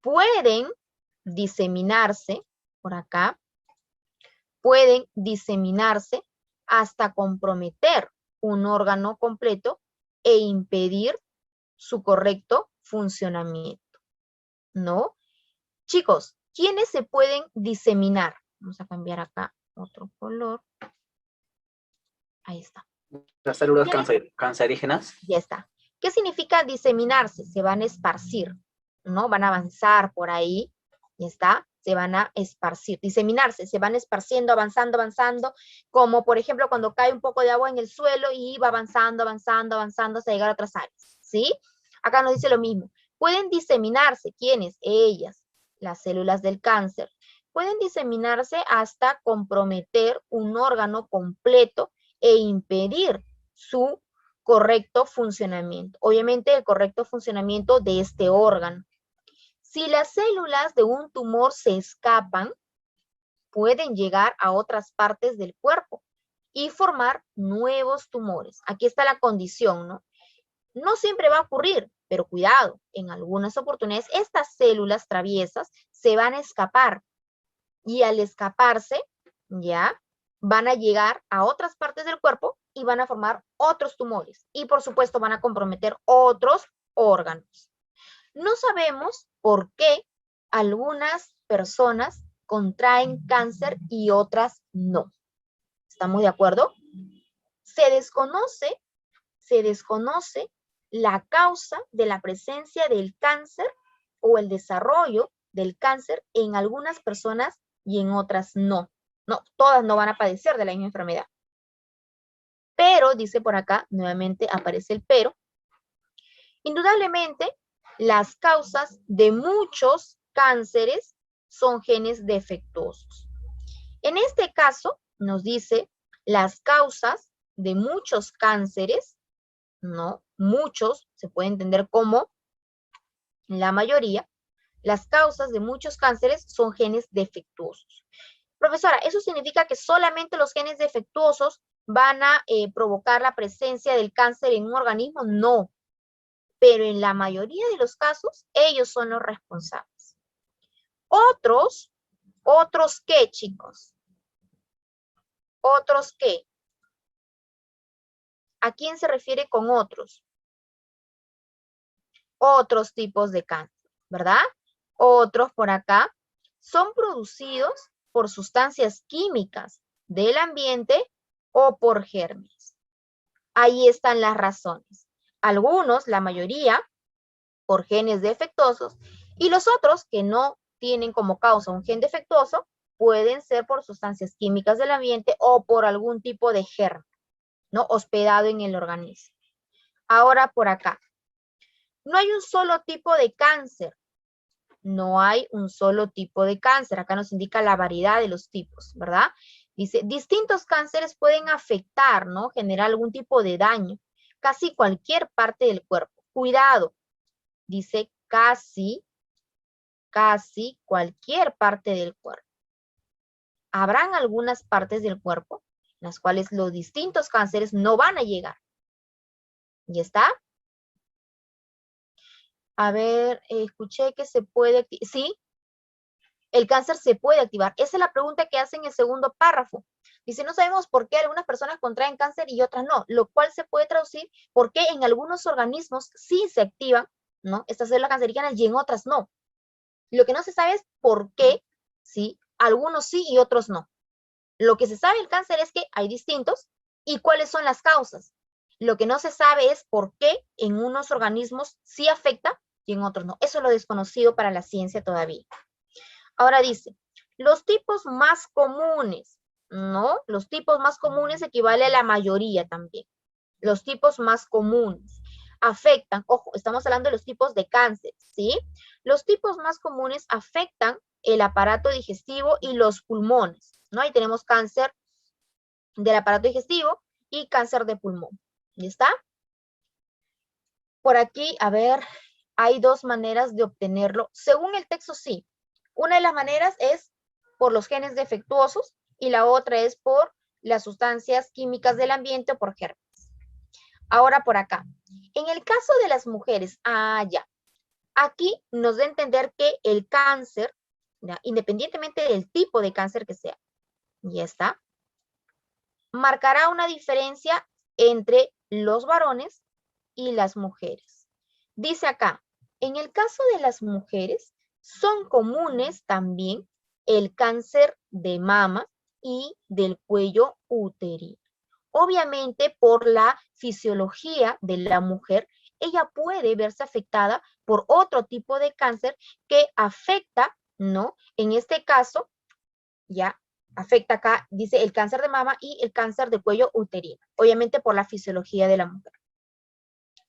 Pueden diseminarse, por acá, pueden diseminarse hasta comprometer un órgano completo e impedir su correcto funcionamiento, ¿no? Chicos, ¿quiénes se pueden diseminar? Vamos a cambiar acá otro color. Ahí está. Las células cancerígenas. Ya está. ¿Qué significa diseminarse? Se van a esparcir, ¿no? Van a avanzar por ahí, ya está, se van a esparcir. Diseminarse, se van esparciendo, avanzando, como por ejemplo cuando cae un poco de agua en el suelo y va avanzando hasta llegar a otras áreas, ¿sí? Acá nos dice lo mismo. Pueden diseminarse, ¿quiénes? Ellas, las células del cáncer. pueden diseminarse hasta comprometer un órgano completo e impedir su correcto funcionamiento. Obviamente el correcto funcionamiento de este órgano. Si las células de un tumor se escapan, pueden llegar a otras partes del cuerpo y formar nuevos tumores. Aquí está la condición, ¿no? No siempre va a ocurrir, pero cuidado, en algunas oportunidades estas células traviesas se van a escapar y al escaparse, ya, van a llegar a otras partes del cuerpo y van a formar otros tumores y por supuesto van a comprometer otros órganos. No sabemos por qué algunas personas contraen cáncer y otras no. ¿Estamos de acuerdo? Se desconoce la causa de la presencia del cáncer o el desarrollo del cáncer en algunas personas y en otras no. No, todas no van a padecer de la misma enfermedad. Pero, dice por acá, nuevamente aparece el pero, indudablemente las causas de muchos cánceres son genes defectuosos. En este caso, nos dice las causas de muchos cánceres, no, muchos, se puede entender como la mayoría, las causas de muchos cánceres son genes defectuosos. Profesora, ¿eso significa que solamente los genes defectuosos van a provocar la presencia del cáncer en un organismo? No, pero en la mayoría de los casos, ellos son los responsables. ¿Otros qué, chicos? ¿Otros qué? ¿A quién se refiere con otros? Otros tipos de cáncer, ¿verdad? Otros por acá son producidos por sustancias químicas del ambiente o por gérmenes. Ahí están las razones. Algunos, la mayoría, por genes defectuosos, y los otros que no tienen como causa un gen defectuoso, pueden ser por sustancias químicas del ambiente o por algún tipo de germen, ¿no? Hospedado en el organismo. Ahora por acá. No hay un solo tipo de cáncer. No hay un solo tipo de cáncer. Acá nos indica la variedad de los tipos, ¿verdad? Dice, distintos cánceres pueden afectar, ¿no? Generar algún tipo de daño. Casi cualquier parte del cuerpo. Cuidado. Dice casi cualquier parte del cuerpo. Habrán algunas partes del cuerpo en las cuales los distintos cánceres no van a llegar. ¿Ya está? A ver, escuché que se puede activar. Sí, el cáncer se puede activar. Esa es la pregunta que hace en el segundo párrafo. Dice, no sabemos por qué algunas personas contraen cáncer y otras no, lo cual se puede traducir por qué en algunos organismos sí se activan, ¿no? Estas células cancerígenas y en otras no. Lo que no se sabe es por qué, ¿sí? Algunos sí y otros no. Lo que se sabe del cáncer es que hay distintos y cuáles son las causas. Lo que no se sabe es por qué en unos organismos sí afecta y en otros no. Eso es lo desconocido para la ciencia todavía. Ahora dice, los tipos más comunes, ¿no? Los tipos más comunes equivale a la mayoría también. Los tipos más comunes afectan, ojo, estamos hablando de los tipos de cáncer, ¿sí? Los tipos más comunes afectan el aparato digestivo y los pulmones, ¿no? Ahí tenemos cáncer del aparato digestivo y cáncer de pulmón. ¿Ya está? Por aquí, a ver, hay dos maneras de obtenerlo. Según el texto, sí. Una de las maneras es por los genes defectuosos y la otra es por las sustancias químicas del ambiente o por gérmenes. Ahora por acá. En el caso de las mujeres, ya. Aquí nos da a entender que el cáncer, ¿ya? Independientemente del tipo de cáncer que sea, ya está, marcará una diferencia entre los varones y las mujeres. Dice acá, en el caso de las mujeres, son comunes también el cáncer de mama y del cuello uterino. Obviamente, por la fisiología de la mujer, ella puede verse afectada por otro tipo de cáncer que afecta, ¿no? En este caso, ya afecta acá, dice el cáncer de mama y el cáncer de cuello uterino, obviamente por la fisiología de la mujer.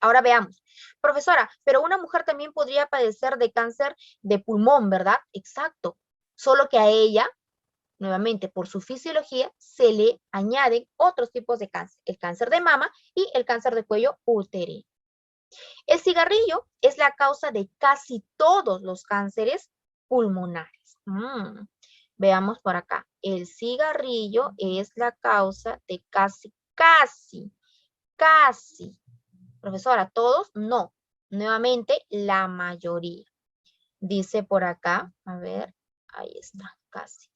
Ahora veamos, profesora, pero una mujer también podría padecer de cáncer de pulmón, ¿verdad? Exacto. Solo que a ella, nuevamente, por su fisiología, se le añaden otros tipos de cáncer. El cáncer de mama y el cáncer de cuello uterino. El cigarrillo es la causa de casi todos los cánceres pulmonares. Veamos por acá. El cigarrillo es la causa de casi. Profesora, ¿todos? No. Nuevamente, la mayoría. Dice por acá, a ver, ahí está, casi.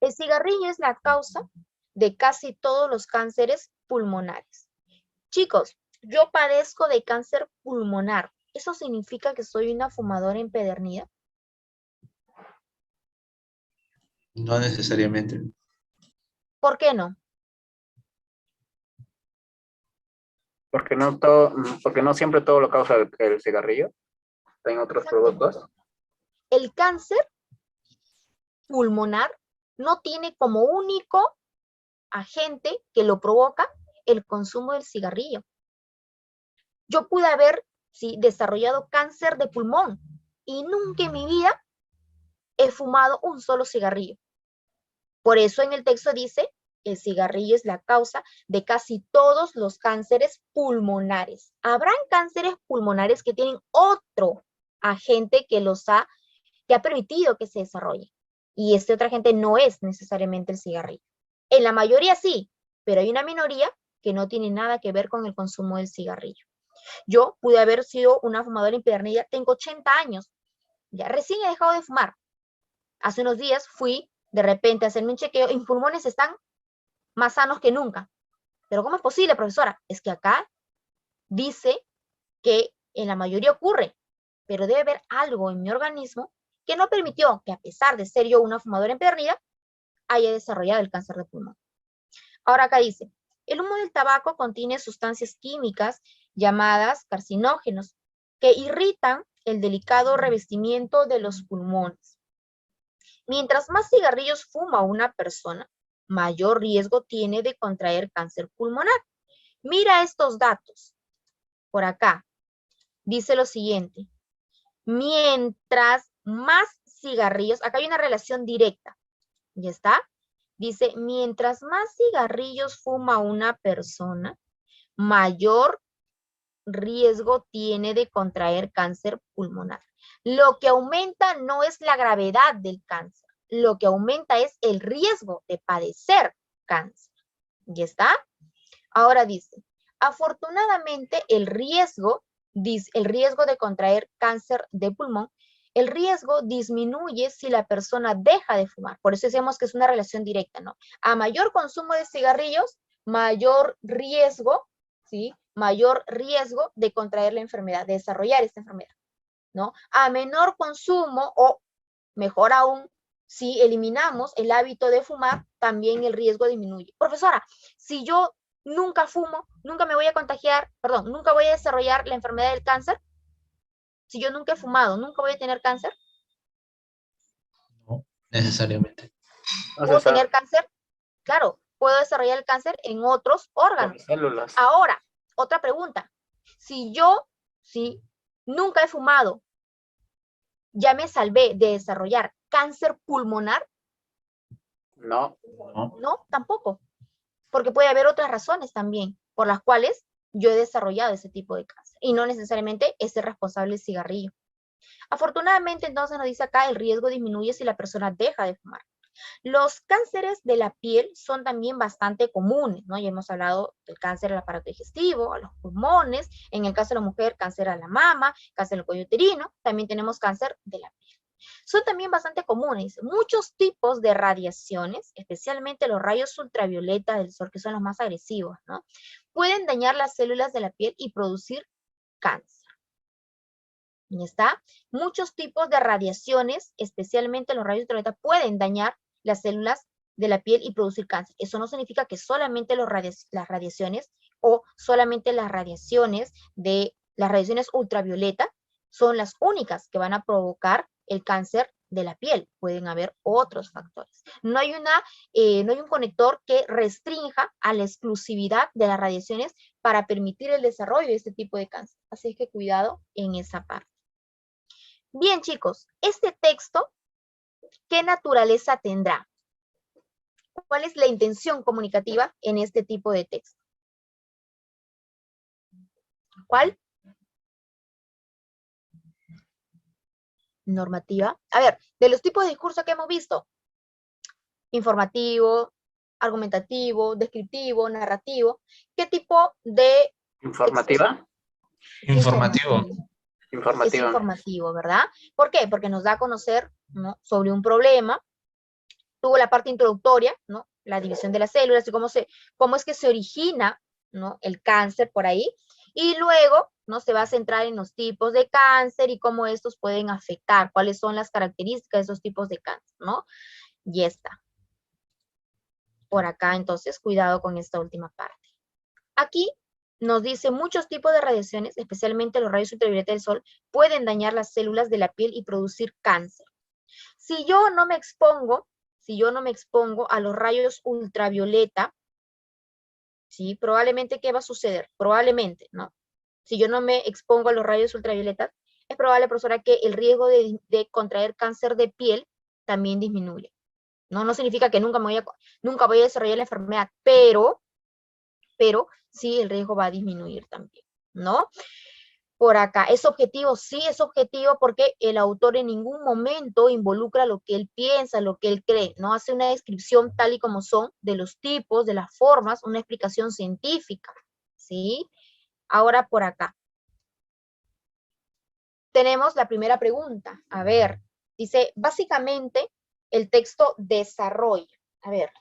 El cigarrillo es la causa de casi todos los cánceres pulmonares. Chicos, yo padezco de cáncer pulmonar. ¿Eso significa que soy una fumadora empedernida? No necesariamente. ¿Por qué no? Porque no siempre todo lo causa el cigarrillo. Hay otros productos. El cáncer pulmonar no tiene como único agente que lo provoca el consumo del cigarrillo. Yo pude haber desarrollado cáncer de pulmón y nunca en mi vida he fumado un solo cigarrillo. Por eso en el texto dice, el cigarrillo es la causa de casi todos los cánceres pulmonares. Habrán cánceres pulmonares que tienen otro agente que ha permitido que se desarrolle. Y este otro agente no es necesariamente el cigarrillo. En la mayoría sí, pero hay una minoría que no tiene nada que ver con el consumo del cigarrillo. Yo pude haber sido una fumadora empedernida, tengo 80 años, ya recién he dejado de fumar. Hace unos días fui de repente a hacerme un chequeo y mis pulmones están más sanos que nunca. ¿Pero cómo es posible, profesora? Es que acá dice que en la mayoría ocurre, pero debe haber algo en mi organismo que no permitió que, a pesar de ser yo una fumadora empedernida, haya desarrollado el cáncer de pulmón. Ahora acá dice, el humo del tabaco contiene sustancias químicas llamadas carcinógenos que irritan el delicado revestimiento de los pulmones. Mientras más cigarrillos fuma una persona, mayor riesgo tiene de contraer cáncer pulmonar. Mira estos datos. Por acá dice lo siguiente. Mientras más cigarrillos, acá hay una relación directa. ¿Ya está? Dice, mientras más cigarrillos fuma una persona, mayor riesgo tiene de contraer cáncer pulmonar. Lo que aumenta no es la gravedad del cáncer, lo que aumenta es el riesgo de padecer cáncer. ¿Ya está? Ahora dice, afortunadamente el riesgo de contraer cáncer de pulmón, el riesgo disminuye si la persona deja de fumar. Por eso decimos que es una relación directa, ¿no? A mayor consumo de cigarrillos, mayor riesgo, ¿sí? Mayor riesgo de contraer la enfermedad, de desarrollar esta enfermedad, ¿no? A menor consumo o, mejor aún, si eliminamos el hábito de fumar, también el riesgo disminuye. Profesora, si yo nunca fumo, nunca me voy a contagiar, perdón, nunca voy a desarrollar la enfermedad del cáncer, si yo nunca he fumado, nunca voy a tener cáncer. No necesariamente. ¿Puedo tener cáncer? Claro, puedo desarrollar el cáncer en otros órganos. Células. Ahora, otra pregunta. Si yo, nunca he fumado, ya me salvé de desarrollar cáncer pulmonar. No. No, tampoco. Porque puede haber otras razones también por las cuales yo he desarrollado ese tipo de cáncer. Y no necesariamente es el responsable del cigarrillo. Afortunadamente, entonces nos dice acá, el riesgo disminuye si la persona deja de fumar. Los cánceres de la piel son también bastante comunes, ¿no? Ya hemos hablado del cáncer al aparato digestivo, a los pulmones, en el caso de la mujer, cáncer a la mama, cáncer del cuello uterino, también tenemos cáncer de la piel. Son también bastante comunes. Muchos tipos de radiaciones, especialmente los rayos ultravioleta del sol, que son los más agresivos, ¿no? Pueden dañar las células de la piel y producir cáncer. ¿Ya está? Muchos tipos de radiaciones, especialmente los rayos ultravioleta, pueden dañar las células de la piel y producir cáncer. Eso no significa que solamente las radiaciones o solamente las radiaciones ultravioleta son las únicas que van a provocar el cáncer de la piel. Pueden haber otros factores. No hay un conector que restrinja a la exclusividad de las radiaciones para permitir el desarrollo de este tipo de cáncer. Así es que cuidado en esa parte. Bien, chicos, este texto, ¿qué naturaleza tendrá? ¿Cuál es la intención comunicativa en este tipo de texto? ¿Cuál? Normativa. A ver, de los tipos de discurso que hemos visto, informativo, argumentativo, descriptivo, narrativo, ¿qué tipo de ¿Informativa? Informativo. Es Informativa. informativo, ¿verdad? ¿Por qué? Porque nos da a conocer, ¿no?, sobre un problema. Tuvo la parte introductoria, ¿no?, la división de las células y cómo es que se origina, ¿no?, el cáncer por ahí. Y luego, ¿no?, se va a centrar en los tipos de cáncer y cómo estos pueden afectar, cuáles son las características de esos tipos de cáncer, ¿no? Y está. Por acá, entonces, cuidado con esta última parte. Aquí nos dice muchos tipos de radiaciones, especialmente los rayos ultravioleta del sol, pueden dañar las células de la piel y producir cáncer. Si yo no me expongo a los rayos ultravioleta, ¿sí? Probablemente, ¿qué va a suceder? Probablemente, ¿no? Si yo no me expongo a los rayos ultravioleta, es probable, profesora, que el riesgo de contraer cáncer de piel también disminuye. No significa que nunca voy a desarrollar la enfermedad, pero sí el riesgo va a disminuir también, ¿no? Por acá, ¿es objetivo? Sí, es objetivo porque el autor en ningún momento involucra lo que él piensa, lo que él cree, ¿no? Hace una descripción tal y como son de los tipos, de las formas, una explicación científica, ¿sí? Ahora por acá. Tenemos la primera pregunta. A ver, dice, básicamente el texto desarrolla. A ver,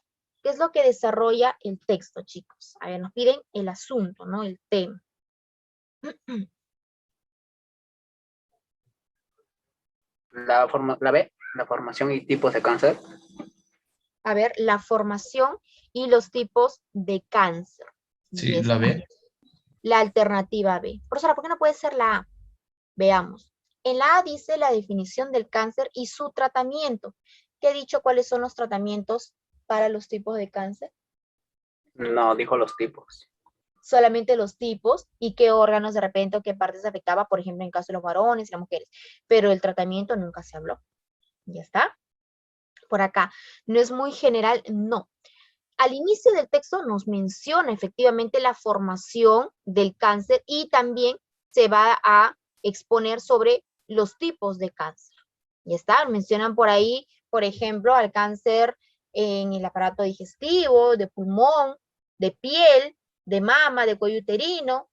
¿qué es lo que desarrolla el texto, chicos? A ver, nos piden el asunto, ¿no? El tema. La B, la formación y tipos de cáncer. A ver, la formación y los tipos de cáncer. Sí, Y la esta, B. la alternativa B. Profesora, ¿por qué no puede ser la A? Veamos. En la A dice la definición del cáncer y su tratamiento. ¿Qué he dicho cuáles son los tratamientos para los tipos de cáncer? No, dijo los tipos. Solamente los tipos y qué órganos de repente o qué partes afectaba, por ejemplo, en caso de los varones y las mujeres. Pero el tratamiento nunca se habló. ¿Ya está? Por acá. ¿No es muy general? No. Al inicio del texto nos menciona efectivamente la formación del cáncer y también se va a exponer sobre los tipos de cáncer. ¿Ya está? Mencionan por ahí, por ejemplo, al cáncer en el aparato digestivo, de pulmón, de piel, de mama, de cuello uterino.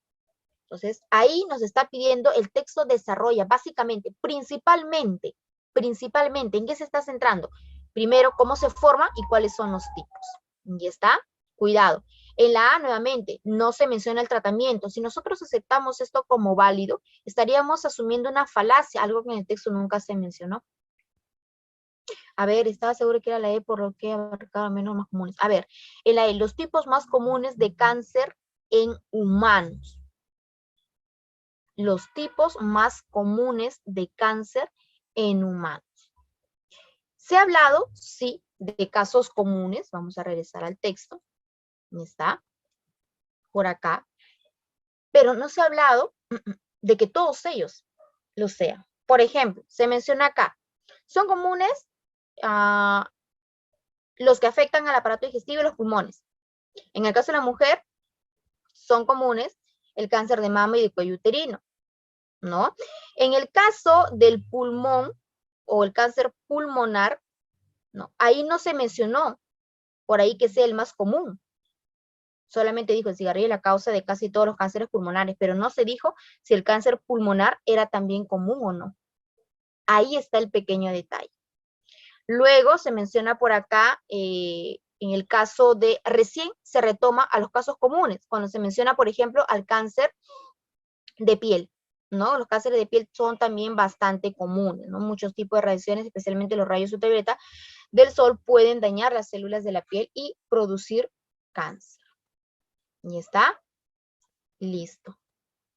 Entonces, ahí nos está pidiendo, el texto desarrolla básicamente, principalmente, ¿en qué se está centrando? Primero, cómo se forma y cuáles son los tipos. ¿Ya está? Cuidado. En la A, nuevamente, no se menciona el tratamiento. Si nosotros aceptamos esto como válido, estaríamos asumiendo una falacia, algo que en el texto nunca se mencionó. A ver, estaba seguro que era la E, por lo que abarcaba menos más comunes. A ver, en la E, los tipos más comunes de cáncer en humanos. Los tipos más comunes de cáncer en humanos. Se ha hablado, sí, de casos comunes. Vamos a regresar al texto. ¿Está? Por acá. Pero no se ha hablado de que todos ellos lo sean. Por ejemplo, se menciona acá, son comunes los que afectan al aparato digestivo y los pulmones. En el caso de la mujer, son comunes el cáncer de mama y de cuello uterino, ¿no? En el caso del pulmón o el cáncer pulmonar, ¿no?, ahí no se mencionó por ahí que sea el más común. Solamente dijo el cigarrillo es la causa de casi todos los cánceres pulmonares, pero no se dijo si el cáncer pulmonar era también común o no. Ahí está el pequeño detalle. Luego se menciona por acá, en el caso de, recién se retoma a los casos comunes, cuando se menciona, por ejemplo, al cáncer de piel, ¿no? Los cánceres de piel son también bastante comunes, ¿no? Muchos tipos de radiaciones, especialmente los rayos ultravioleta del sol, pueden dañar las células de la piel y producir cáncer. ¿Y está? Listo.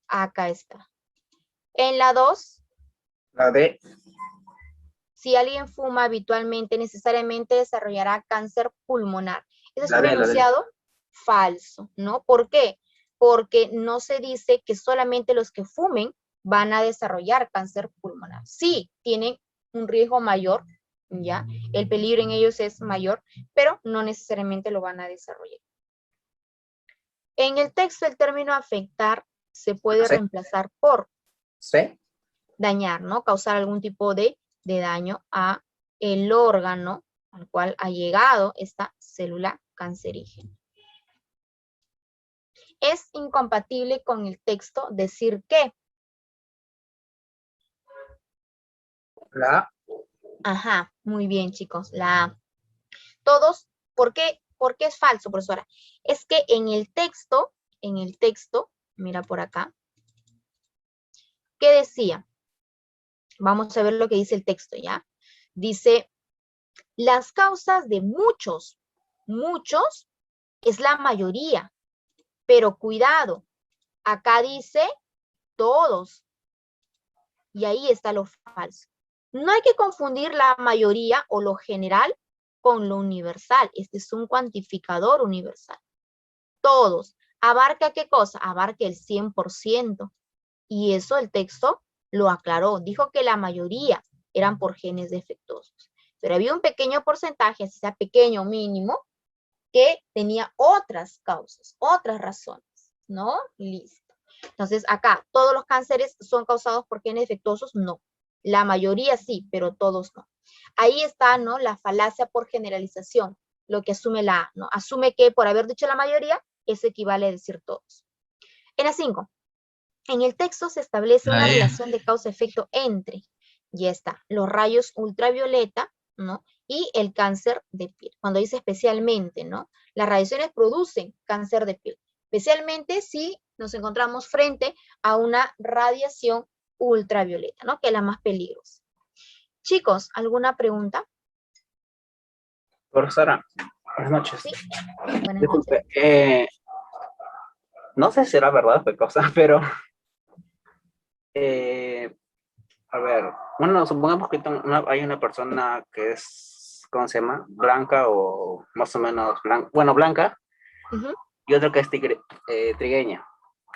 Acá está. En la 2. La D. Si alguien fuma habitualmente, necesariamente desarrollará cáncer pulmonar. Ese es un enunciado falso, ¿no? ¿Por qué? Porque no se dice que solamente los que fumen van a desarrollar cáncer pulmonar. Sí, tienen un riesgo mayor, ¿ya? El peligro en ellos es mayor, pero no necesariamente lo van a desarrollar. En el texto, el término afectar se puede Sí. reemplazar por ¿Sí? dañar, ¿no? Causar algún tipo de daño a el órgano al cual ha llegado esta célula cancerígena. Es incompatible con el texto decir que. La A. Ajá, muy bien, chicos. La A. Todos, ¿por qué es falso, profesora? Es que en el texto, mira por acá, ¿qué decía? Vamos a ver lo que dice el texto, ¿ya? Dice, las causas de muchos es la mayoría, pero cuidado, acá dice todos, y ahí está lo falso. No hay que confundir la mayoría o lo general con lo universal. Este es un cuantificador universal. Todos. ¿Abarca qué cosa? Abarca el 100%. Y eso el texto lo aclaró. Dijo que la mayoría eran por genes defectuosos. Pero había un pequeño porcentaje, así sea pequeño o mínimo, que tenía otras causas, otras razones, ¿no? Listo. Entonces, acá, ¿todos los cánceres son causados por genes defectuosos? No. La mayoría sí, pero todos no. Ahí está, ¿no? La falacia por generalización, lo que asume la A, ¿no? Asume que por haber dicho la mayoría, eso equivale a decir todos. En la 5, en el texto se establece La una E. relación de causa-efecto entre, ya está, los rayos ultravioleta, ¿no? Y el cáncer de piel. Cuando dice especialmente, ¿no? Las radiaciones producen cáncer de piel, especialmente si nos encontramos frente a una radiación ultravioleta, ¿no? Que es la más peligrosa. Chicos, ¿alguna pregunta? Profesora, buenas noches. Sí. Buenas Disculpe, noches. no sé si será verdad esta cosa, pero a ver, bueno, supongamos que hay una persona que es, ¿cómo se llama? Blanca o más o menos blanca, bueno, blanca, Ujú. y otra que es trigueña,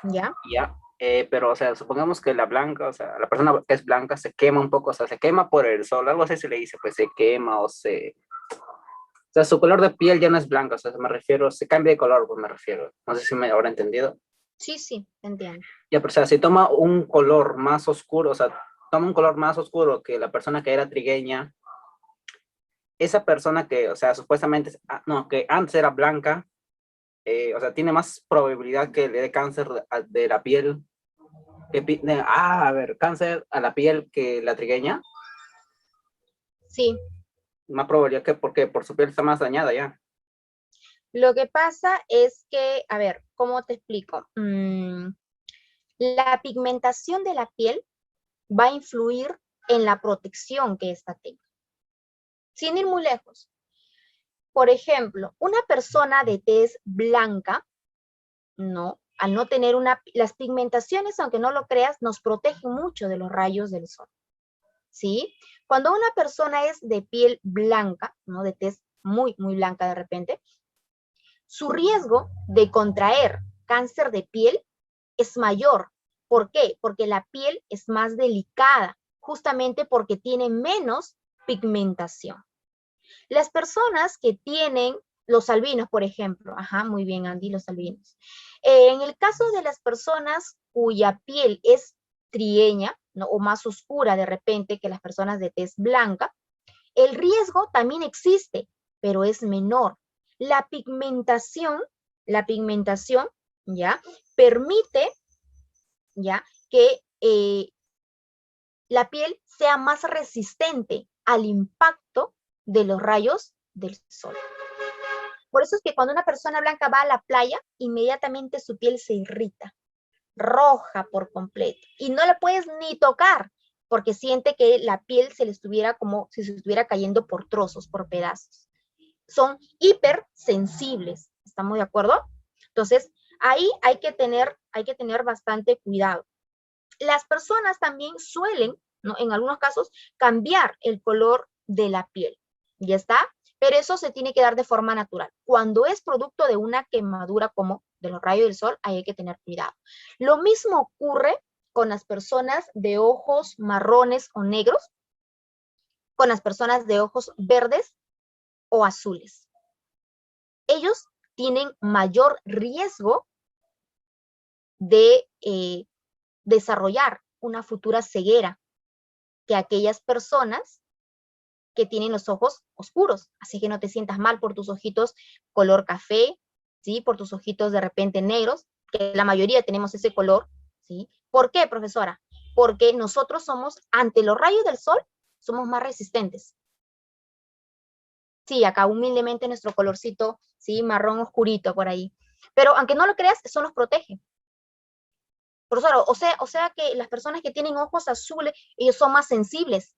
Ya. ¿ya? Pero, o sea, supongamos que la blanca, o sea, la persona que es blanca se quema un poco, o sea, se quema por el sol, algo así se le dice, pues se quema o se... O sea, su color de piel ya no es blanca, o sea, me refiero, se cambia de color, pues me refiero. No sé si me habrá entendido. Sí, sí, entiendo. Ya, pero o sea, si toma un color más oscuro, o sea, toma un color más oscuro que la persona que era trigueña, esa persona que, o sea, supuestamente, no, que antes era blanca, o sea, tiene más probabilidad que le dé cáncer de la piel, a ver, cáncer a la piel que la trigueña, Sí. más probabilidad que porque por su piel está más dañada ya. Lo que pasa es que, a ver, ¿cómo te explico? La pigmentación de la piel va a influir en la protección que ésta tenga. Sin ir muy lejos. Por ejemplo, una persona de tez blanca, ¿no? Al no tener las pigmentaciones, aunque no lo creas, nos protegen mucho de los rayos del sol, ¿sí? Cuando una persona es de piel blanca, ¿no? De tez muy, muy blanca de repente, su riesgo de contraer cáncer de piel es mayor. ¿Por qué? Porque la piel es más delicada, justamente porque tiene menos pigmentación. Las personas que tienen los albinos, por ejemplo, ajá, muy bien, Andy, los albinos. En el caso de las personas cuya piel es trigueña, ¿no? O más oscura de repente que las personas de tez blanca, el riesgo también existe, pero es menor. La pigmentación, ¿ya? Permite, ¿ya? Que la piel sea más resistente al impacto de los rayos del sol. Por eso es que cuando una persona blanca va a la playa, inmediatamente su piel se irrita, roja por completo, y no la puedes ni tocar, porque siente que la piel se le estuviera como si se estuviera cayendo por trozos, por pedazos. Son hipersensibles, ¿estamos de acuerdo? Entonces, ahí hay que tener bastante cuidado. Las personas también suelen, ¿no? En algunos casos, cambiar el color de la piel, ¿ya está? Pero eso se tiene que dar de forma natural. Cuando es producto de una quemadura como de los rayos del sol, ahí hay que tener cuidado. Lo mismo ocurre con las personas de ojos marrones o negros, con las personas de ojos verdes o azules. Ellos tienen mayor riesgo de desarrollar una futura ceguera que aquellas personas que tienen los ojos oscuros. Así que no te sientas mal por tus ojitos color café, ¿sí? Por tus ojitos de repente negros, que la mayoría tenemos ese color, ¿sí? ¿Por qué, profesora? Porque nosotros somos, ante los rayos del sol, somos más resistentes. Sí, acá humildemente nuestro colorcito, sí, marrón oscurito por ahí. Pero aunque no lo creas, eso nos protege. Profesor, o sea que las personas que tienen ojos azules, ellos son más sensibles.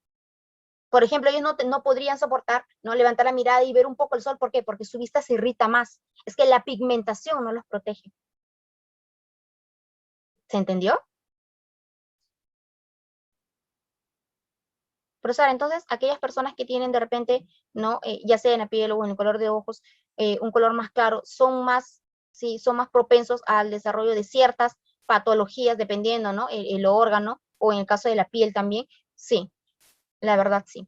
Por ejemplo, ellos no podrían soportar, no levantar la mirada y ver un poco el sol. ¿Por qué? Porque su vista se irrita más. Es que la pigmentación no los protege. ¿Se entendió? Profesor, entonces, aquellas personas que tienen de repente, ¿no? Ya sea en la piel o en el color de ojos, un color más claro, son más, sí, son más propensos al desarrollo de ciertas patologías, dependiendo, ¿no? El órgano, o en el caso de la piel también, sí, la verdad sí.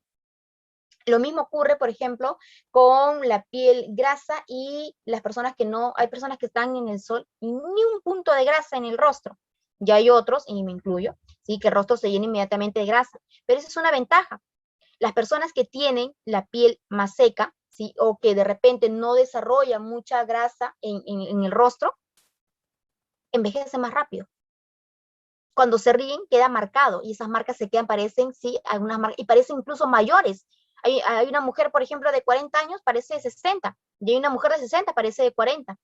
Lo mismo ocurre, por ejemplo, con la piel grasa y las personas que no, hay personas que están en el sol y ni un punto de grasa en el rostro. Ya hay otros, y me incluyo, ¿sí? Que el rostro se llena inmediatamente de grasa, pero esa es una ventaja. Las personas que tienen la piel más seca, ¿sí? O que de repente no desarrollan mucha grasa en el rostro, envejecen más rápido. Cuando se ríen, queda marcado, y esas marcas se quedan, parecen, sí, algunas marcas, y parecen incluso mayores. Hay una mujer, por ejemplo, de 40 años, parece de 60, y hay una mujer de 60, parece de 40.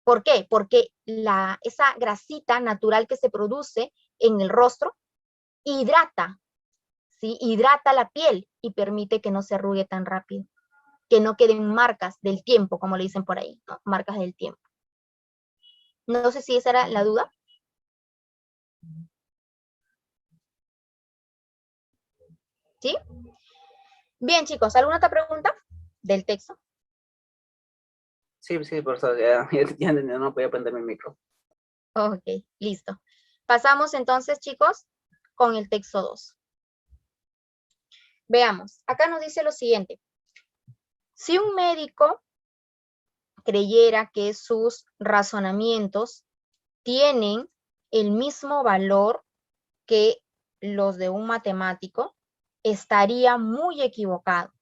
¿Por qué? Porque esa grasita natural que se produce en el rostro hidrata, ¿sí? Hidrata la piel y permite que no se arrugue tan rápido, que no queden marcas del tiempo, como le dicen por ahí, ¿no? Marcas del tiempo. No sé si esa era la duda. ¿Sí? Bien, chicos, ¿alguna otra pregunta del texto? Sí, profesor, ya entendí, no podía prender mi micro. Ok, listo. Pasamos entonces, chicos, con el texto 2. Veamos, acá nos dice lo siguiente. Si un médico creyera que sus razonamientos tienen el mismo valor que los de un matemático, estaría muy equivocado.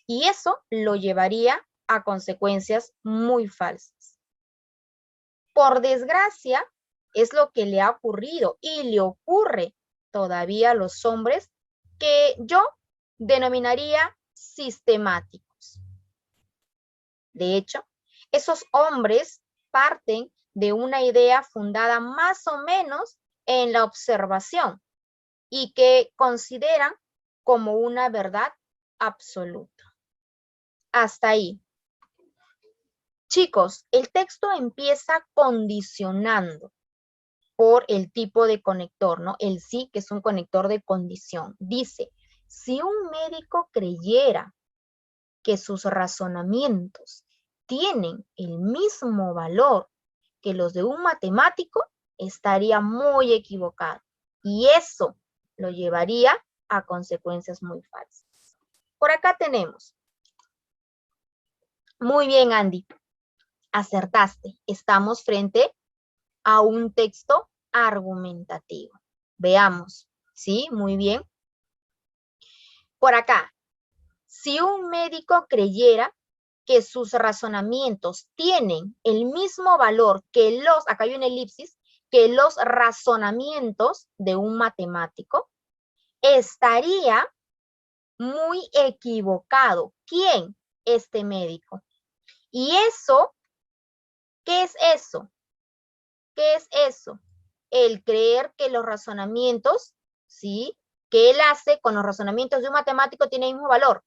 Y eso lo llevaría a consecuencias muy falsas. Por desgracia, es lo que le ha ocurrido y le ocurre todavía a los hombres que yo denominaría sistemáticos. De hecho, esos hombres parten de una idea fundada más o menos en la observación y que consideran como una verdad absoluta. Hasta ahí. Chicos, el texto empieza condicionando por el tipo de conector, ¿no? El sí, que es un conector de condición. Dice, si un médico creyera que sus razonamientos tienen el mismo valor que los de un matemático, estaría muy equivocado. Y eso lo llevaría a consecuencias muy falsas. Por acá tenemos. Muy bien, Andy. Acertaste. Estamos frente a un texto argumentativo. Veamos. ¿Sí? Muy bien. Por acá. Si un médico creyera que sus razonamientos tienen el mismo valor que acá hay una elipsis, que los razonamientos de un matemático, estaría muy equivocado. ¿Quién? Este médico. Y eso, ¿qué es eso? ¿Qué es eso? El creer que los razonamientos, ¿sí? Que él hace con los razonamientos de un matemático tiene el mismo valor.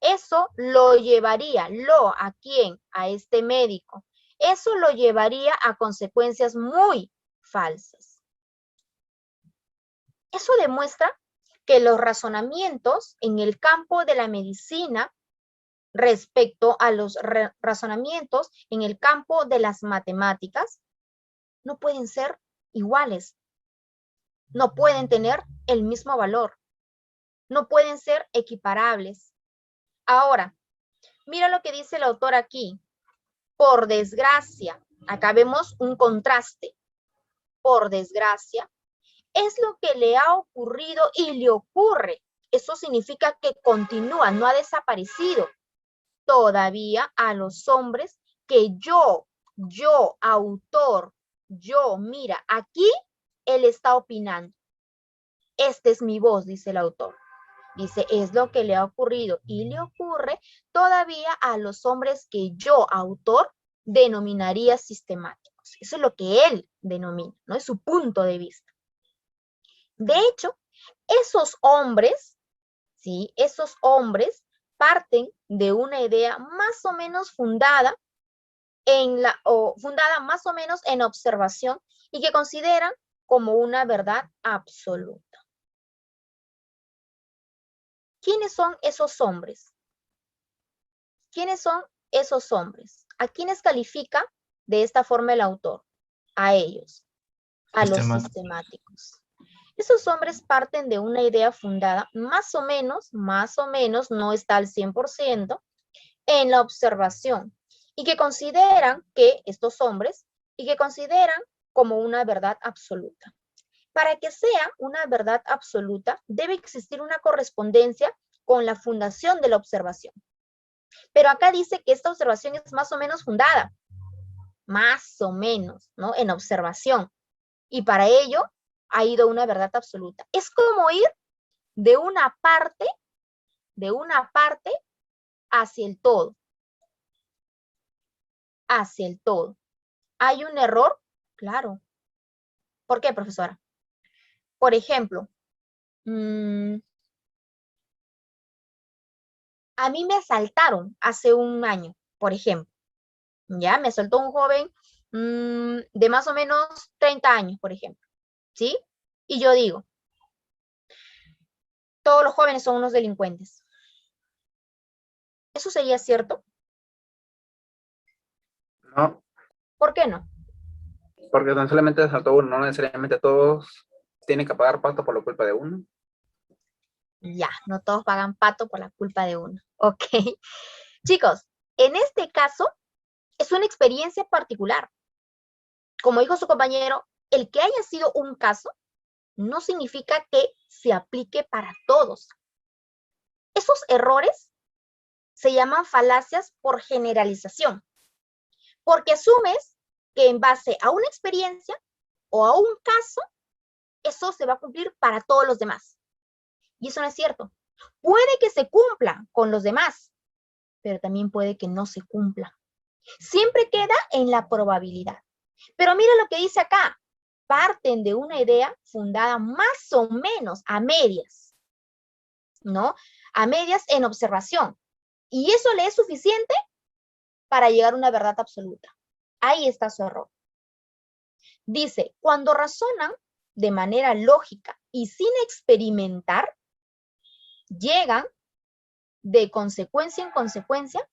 Eso lo llevaría, ¿a quién? A este médico. Eso lo llevaría a consecuencias muy falsas. Eso demuestra que los razonamientos en el campo de la medicina respecto a los razonamientos en el campo de las matemáticas no pueden ser iguales. no pueden tener el mismo valor, no pueden ser equiparables. Ahora, mira lo que dice el autor aquí. Por desgracia, acá vemos un contraste. Por desgracia, es lo que le ha ocurrido y le ocurre. Eso significa que continúa, no ha desaparecido todavía a los hombres que yo, autor, mira, aquí él está opinando. Esta es mi voz, dice el autor. Dice, es lo que le ha ocurrido y le ocurre todavía a los hombres que yo, autor, denominaría sistemáticos. Eso es lo que él denomina, ¿no? Es su punto de vista. De hecho, esos hombres, ¿sí? Esos hombres parten de una idea más o menos fundada más o menos en observación y que consideran como una verdad absoluta. ¿Quiénes son esos hombres? ¿Quiénes son esos hombres? ¿A quiénes califica de esta forma el autor? A ellos, a los sistemáticos. Esos hombres parten de una idea fundada más o menos, no está al 100%, en la observación, y que consideran que estos hombres, y que consideran como una verdad absoluta. Para que sea una verdad absoluta, debe existir una correspondencia con la fundación de la observación. Pero acá dice que esta observación es más o menos fundada, más o menos, ¿no? En observación. Y para ello ha ido una verdad absoluta. Es como ir de una parte hacia el todo. Hacia el todo. ¿Hay un error? Claro. ¿Por qué, profesora? Por ejemplo, a mí me asaltaron hace un año, por ejemplo. Ya, me asaltó un joven de más o menos 30 años, por ejemplo. ¿Sí? Y yo digo, todos los jóvenes son unos delincuentes. ¿Eso sería cierto? No, ¿Por qué no? porque no solamente asaltó uno, no necesariamente todos tienen que pagar pato por la culpa de uno. Ya, no todos pagan pato por la culpa de uno. Ok. Chicos, en este caso es una experiencia particular. Como dijo su compañero, el que haya sido un caso no significa que se aplique para todos. Esos errores se llaman falacias por generalización, porque asumes que en base a una experiencia o a un caso, eso se va a cumplir para todos los demás. Y eso no es cierto. Puede que se cumpla con los demás, pero también puede que no se cumpla. Siempre queda en la probabilidad. Pero mira lo que dice acá. Parten de una idea fundada más o menos a medias, ¿no? A medias en observación. Y eso le es suficiente para llegar a una verdad absoluta. Ahí está su error. Dice, cuando razonan de manera lógica y sin experimentar, llegan de consecuencia en consecuencia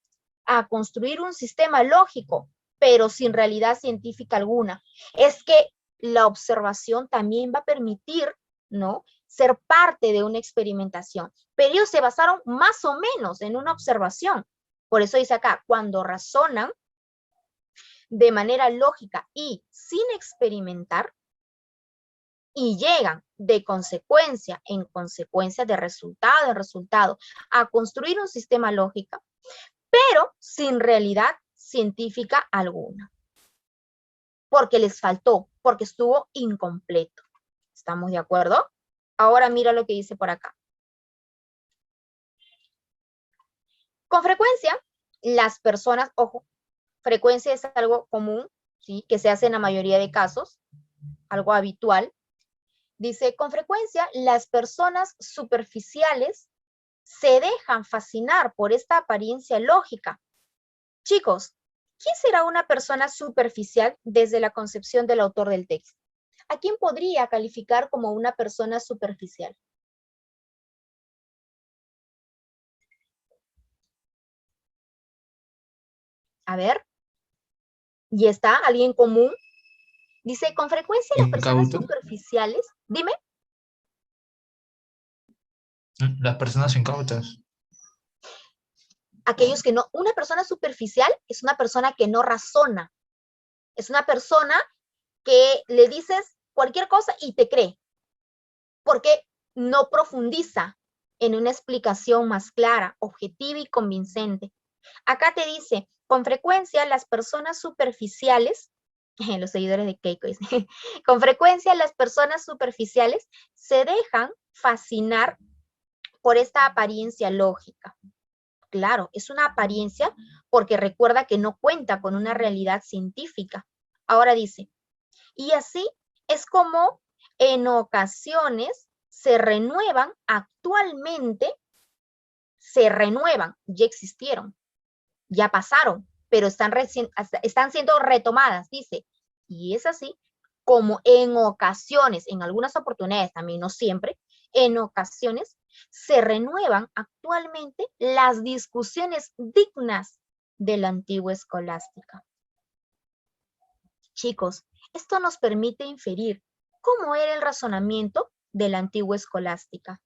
a construir un sistema lógico, pero sin realidad científica alguna. Es que la observación también va a permitir, ¿no?, ser parte de una experimentación, pero ellos se basaron más o menos en una observación. Por eso dice acá, cuando razonan de manera lógica y sin experimentar, y llegan de consecuencia en consecuencia, de resultado en resultado, a construir un sistema lógico, pero sin realidad científica alguna. Porque les faltó, porque estuvo incompleto. ¿Estamos de acuerdo? Ahora mira lo que dice por acá. Con frecuencia, las personas, ojo, frecuencia es algo común, ¿sí?, que se hace en la mayoría de casos, algo habitual. Dice, con frecuencia, las personas superficiales se dejan fascinar por esta apariencia lógica. Chicos, ¿quién será una persona superficial desde la concepción del autor del texto? ¿A quién podría calificar como una persona superficial? A ver, ¿y está alguien común? Dice, con frecuencia las personas Incauto. superficiales, dime. Las personas incautas. Aquellos que no, una persona superficial es una persona que no razona, es una persona que le dices cualquier cosa y te cree, porque no profundiza en una explicación más clara, objetiva y convincente. Acá te dice, con frecuencia las personas superficiales, los seguidores de Keiko dicen, con frecuencia las personas superficiales se dejan fascinar por esta apariencia lógica. Claro, es una apariencia porque recuerda que no cuenta con una realidad científica. Ahora dice, y así es como en ocasiones se renuevan actualmente, se renuevan, ya existieron, ya pasaron, pero están siendo retomadas, dice. Y es así como en ocasiones, en algunas oportunidades, también no siempre, en ocasiones se renuevan actualmente las discusiones dignas de la antigua escolástica. Chicos, esto nos permite inferir cómo era el razonamiento de la antigua escolástica.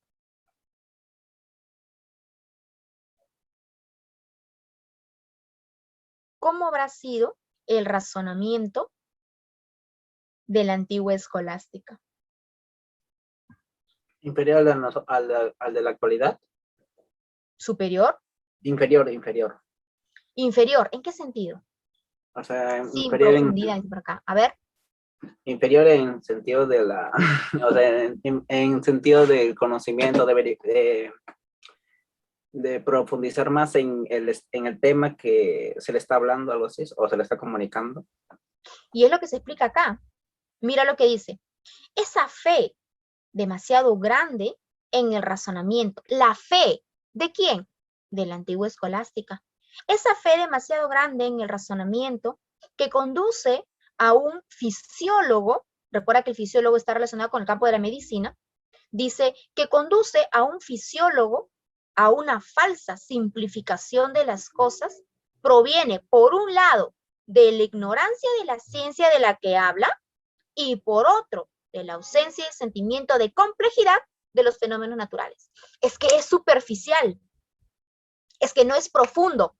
¿Cómo habrá sido el razonamiento de la antigua escolástica? Inferior al de la actualidad. ¿Superior? Inferior, inferior. ¿Inferior? ¿En qué sentido? O sea, Sin inferior profundidad, dice por acá. A ver. inferior en sentido de la, o sea, en sentido del conocimiento, de profundizar más en el tema que se le está hablando, algo así, o se le está comunicando. Y es lo que se explica acá. Mira lo que dice. Esa fe demasiado grande en el razonamiento. ¿La fe de quién? De la antigua escolástica. Esa fe demasiado grande en el razonamiento que conduce a un fisiólogo, recuerda que el fisiólogo está relacionado con el campo de la medicina, dice que conduce a un fisiólogo a una falsa simplificación de las cosas, proviene, por un lado, de la ignorancia de la ciencia de la que habla y por otro, de la ausencia y sentimiento de complejidad de los fenómenos naturales. Es que es superficial, es que no es profundo,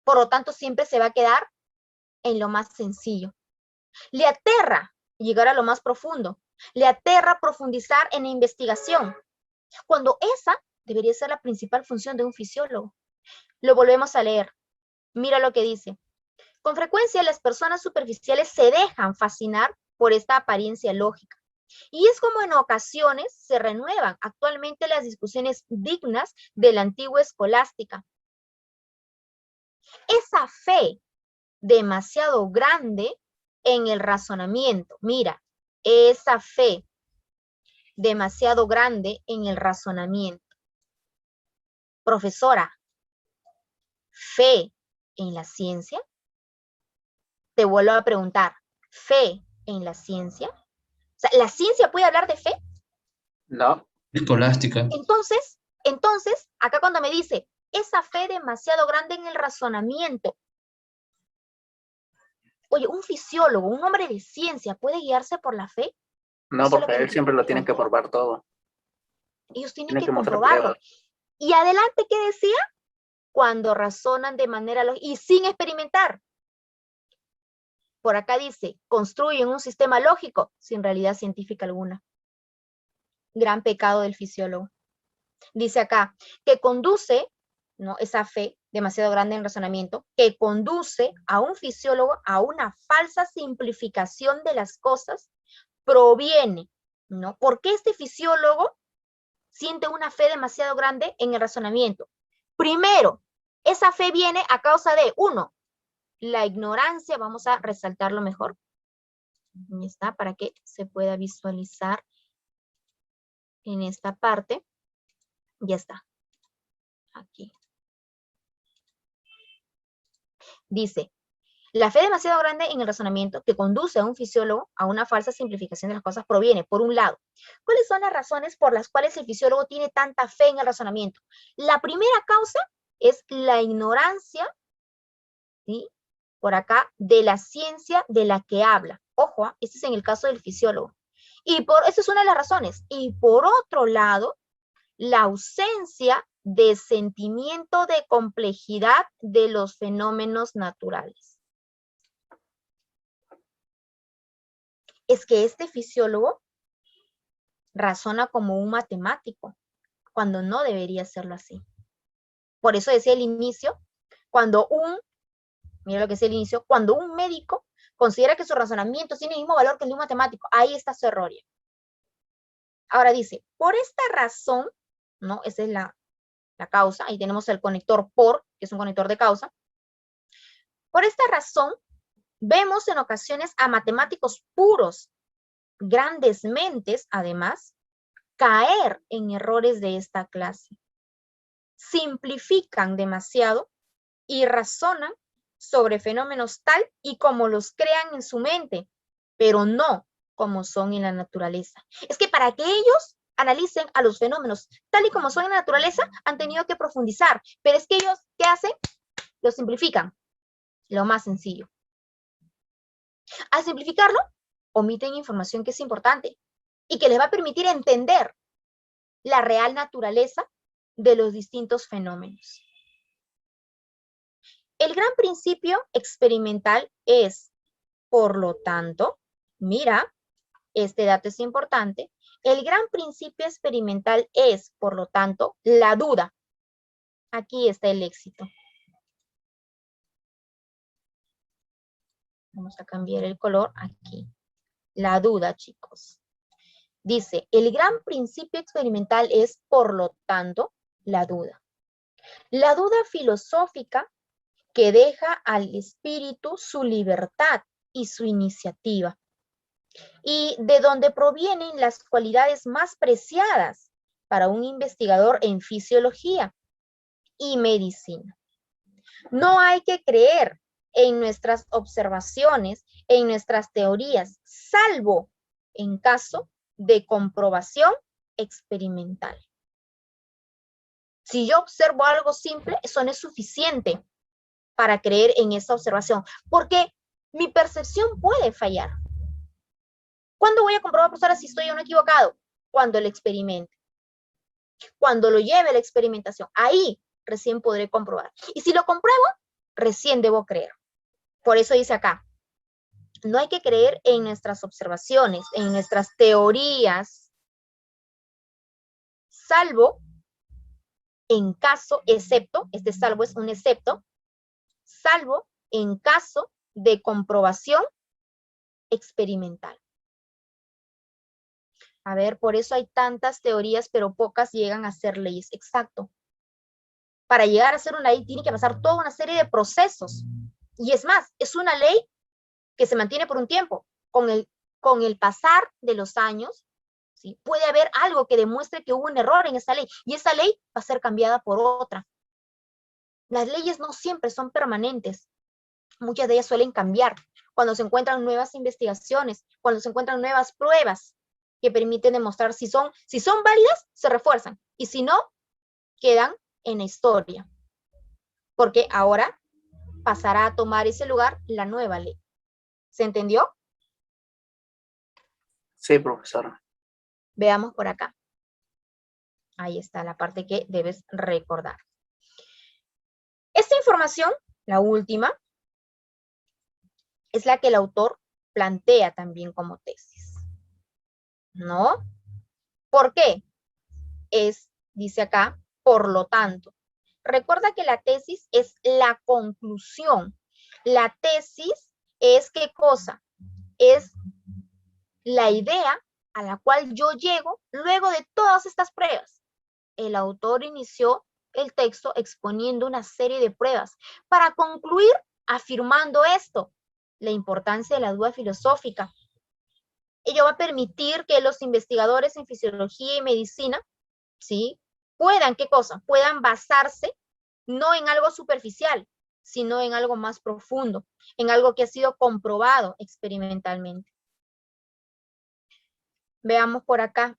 por lo tanto siempre se va a quedar en lo más sencillo. Le aterra llegar a lo más profundo, le aterra profundizar en la investigación, cuando esa debería ser la principal función de un fisiólogo. Lo volvemos a leer. Mira lo que dice. Con frecuencia las personas superficiales se dejan fascinar por esta apariencia lógica. Y es como en ocasiones se renuevan actualmente las discusiones dignas de la antigua escolástica. Esa fe demasiado grande en el razonamiento, mira, esa fe demasiado grande en el razonamiento. Profesora, ¿fe en la ciencia? Te vuelvo a preguntar, ¿fe en la ciencia? O sea, ¿la ciencia puede hablar de fe? No. Escolástica. Entonces, acá cuando me dice, esa fe demasiado grande en el razonamiento. Oye, un fisiólogo, un hombre de ciencia, ¿puede guiarse por la fe? No, porque él siempre lo tiene que probar todo. Ellos tienen que comprobarlo. Y adelante, ¿qué decía? Cuando razonan de manera lógica y sin experimentar. Por acá dice, construyen un sistema lógico sin realidad científica alguna. Gran pecado del fisiólogo. Dice acá, que conduce, ¿no? Esa fe demasiado grande en razonamiento, que conduce a un fisiólogo a una falsa simplificación de las cosas, proviene, ¿no? ¿Por qué este fisiólogo siente una fe demasiado grande en el razonamiento? Primero, esa fe viene a causa de, uno, la ignorancia, vamos a resaltarlo mejor. Ahí está, para que se pueda visualizar en esta parte. Ya está. Aquí. Dice, la fe demasiado grande en el razonamiento que conduce a un fisiólogo a una falsa simplificación de las cosas proviene, por un lado, ¿cuáles son las razones por las cuales el fisiólogo tiene tanta fe en el razonamiento? La primera causa es la ignorancia, ¿sí? Por acá, de la ciencia de la que habla. Ojo, este es en el caso del fisiólogo. Esa es una de las razones. Y por otro lado, la ausencia de sentimiento de complejidad de los fenómenos naturales. Es que este fisiólogo razona como un matemático, cuando no debería serlo así. Por eso decía al inicio, mira lo que decía al inicio, cuando un médico considera que su razonamiento tiene el mismo valor que el de un matemático, ahí está su error. Ahora dice, por esta razón, ¿no? Esa es la causa, ahí tenemos el conector por, que es un conector de causa. Por esta razón, vemos en ocasiones a matemáticos puros, grandes mentes, además, caer en errores de esta clase. Simplifican demasiado y razonan sobre fenómenos tal y como los crean en su mente, pero no como son en la naturaleza. Es que para que ellos analicen a los fenómenos tal y como son en la naturaleza, han tenido que profundizar, pero es que ellos, ¿qué hacen? Lo simplifican, lo más sencillo. Al simplificarlo, omiten información que es importante y que les va a permitir entender la real naturaleza de los distintos fenómenos. El gran principio experimental es, por lo tanto, mira, este dato es importante, el gran principio experimental es, por lo tanto, la duda. Aquí está el éxito. Vamos a cambiar el color aquí. La duda, chicos. Dice, el gran principio experimental es, por lo tanto, la duda. La duda filosófica que deja al espíritu su libertad y su iniciativa, y de donde provienen las cualidades más preciadas para un investigador en fisiología y medicina. No hay que creer en nuestras observaciones, en nuestras teorías, salvo en caso de comprobación experimental. Si yo observo algo simple, eso no es suficiente para creer en esa observación, porque mi percepción puede fallar. ¿Cuándo voy a comprobar, profesora, si estoy o no equivocado? Cuando lo experimente. Cuando lo lleve a la experimentación. Ahí recién podré comprobar. Y si lo compruebo, recién debo creer. Por eso dice acá, no hay que creer en nuestras observaciones, en nuestras teorías, salvo en caso, excepto, este salvo es un excepto, salvo en caso de comprobación experimental. A ver, por eso hay tantas teorías, pero pocas llegan a ser leyes. Exacto. Para llegar a ser una ley tiene que pasar toda una serie de procesos. Y es más, es una ley que se mantiene por un tiempo. Con el pasar de los años, ¿sí? Puede haber algo que demuestre que hubo un error en esa ley. Y esa ley va a ser cambiada por otra. Las leyes no siempre son permanentes. Muchas de ellas suelen cambiar cuando se encuentran nuevas investigaciones, cuando se encuentran nuevas pruebas que permiten demostrar si son válidas, se refuerzan. Y si no, quedan en la historia. Porque ahora pasará a tomar ese lugar la nueva ley. ¿Se entendió? Sí, profesora. Veamos por acá. Ahí está la parte que debes recordar. Esta información, la última, es la que el autor plantea también como tesis. ¿No? ¿Por qué? Dice acá, por lo tanto. Recuerda que la tesis es la conclusión. La tesis es ¿qué cosa? Es la idea a la cual yo llego luego de todas estas pruebas. El autor inició el texto exponiendo una serie de pruebas para concluir afirmando esto, la importancia de la duda filosófica. Ello va a permitir que los investigadores en fisiología y medicina, ¿sí? Puedan, ¿qué cosa? Puedan basarse no en algo superficial, sino en algo más profundo, en algo que ha sido comprobado experimentalmente. Veamos por acá.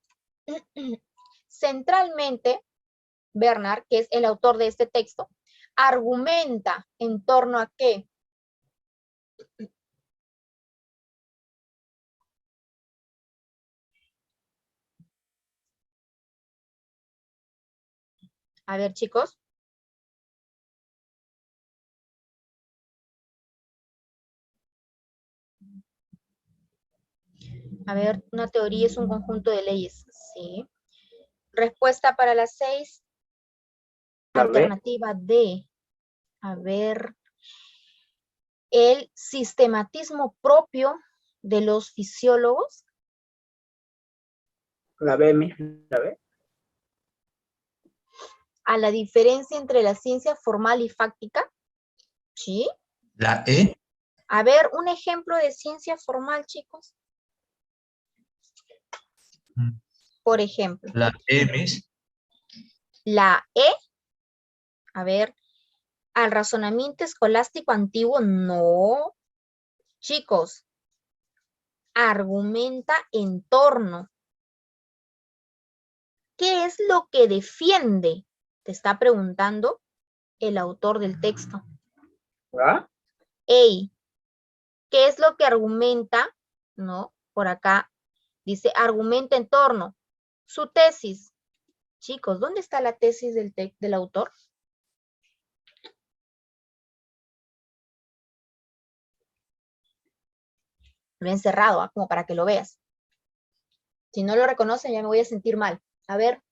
Centralmente, Bernard, que es el autor de este texto, argumenta en torno a qué. A ver, chicos. A ver, una teoría es un conjunto de leyes. Sí. Respuesta para las 6. La B. Alternativa D. A ver. El sistematismo propio de los fisiólogos. La B, la B. A la diferencia entre la ciencia formal y fáctica. ¿Sí? La E. A ver, un ejemplo de ciencia formal, chicos. Por ejemplo. La E, Miss. La E. A ver, al razonamiento escolástico antiguo, no. Chicos, argumenta en torno. ¿Qué es lo que defiende? Te está preguntando el autor del texto. ¿Ah? Ey, ¿qué es lo que argumenta? No, por acá dice argumenta en torno. Su tesis. Chicos, ¿dónde está la tesis del autor? Lo he encerrado, como para que lo veas. Si no lo reconocen, ya me voy a sentir mal. A ver.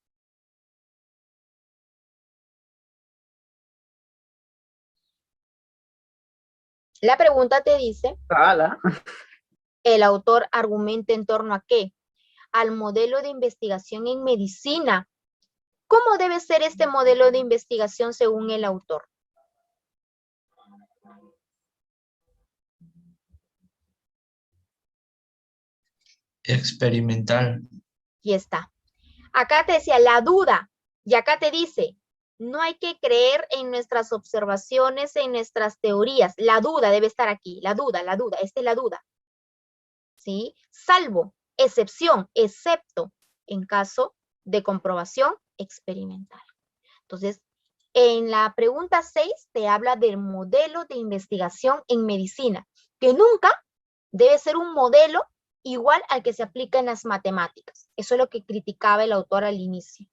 La pregunta te dice, ¡Hala! el autor argumenta en torno a qué? Al modelo de investigación en medicina. ¿Cómo debe ser este modelo de investigación según el autor? Experimental. Y está. Acá te decía la duda, y acá te dice, no hay que creer en nuestras observaciones, en nuestras teorías. La duda debe estar aquí, la duda, esta es la duda. ¿Sí? Salvo, excepción, excepto, en caso de comprobación experimental. Entonces, en la pregunta 6 te habla del modelo de investigación en medicina, que nunca debe ser un modelo igual al que se aplica en las matemáticas. Eso es lo que criticaba el autor al inicio.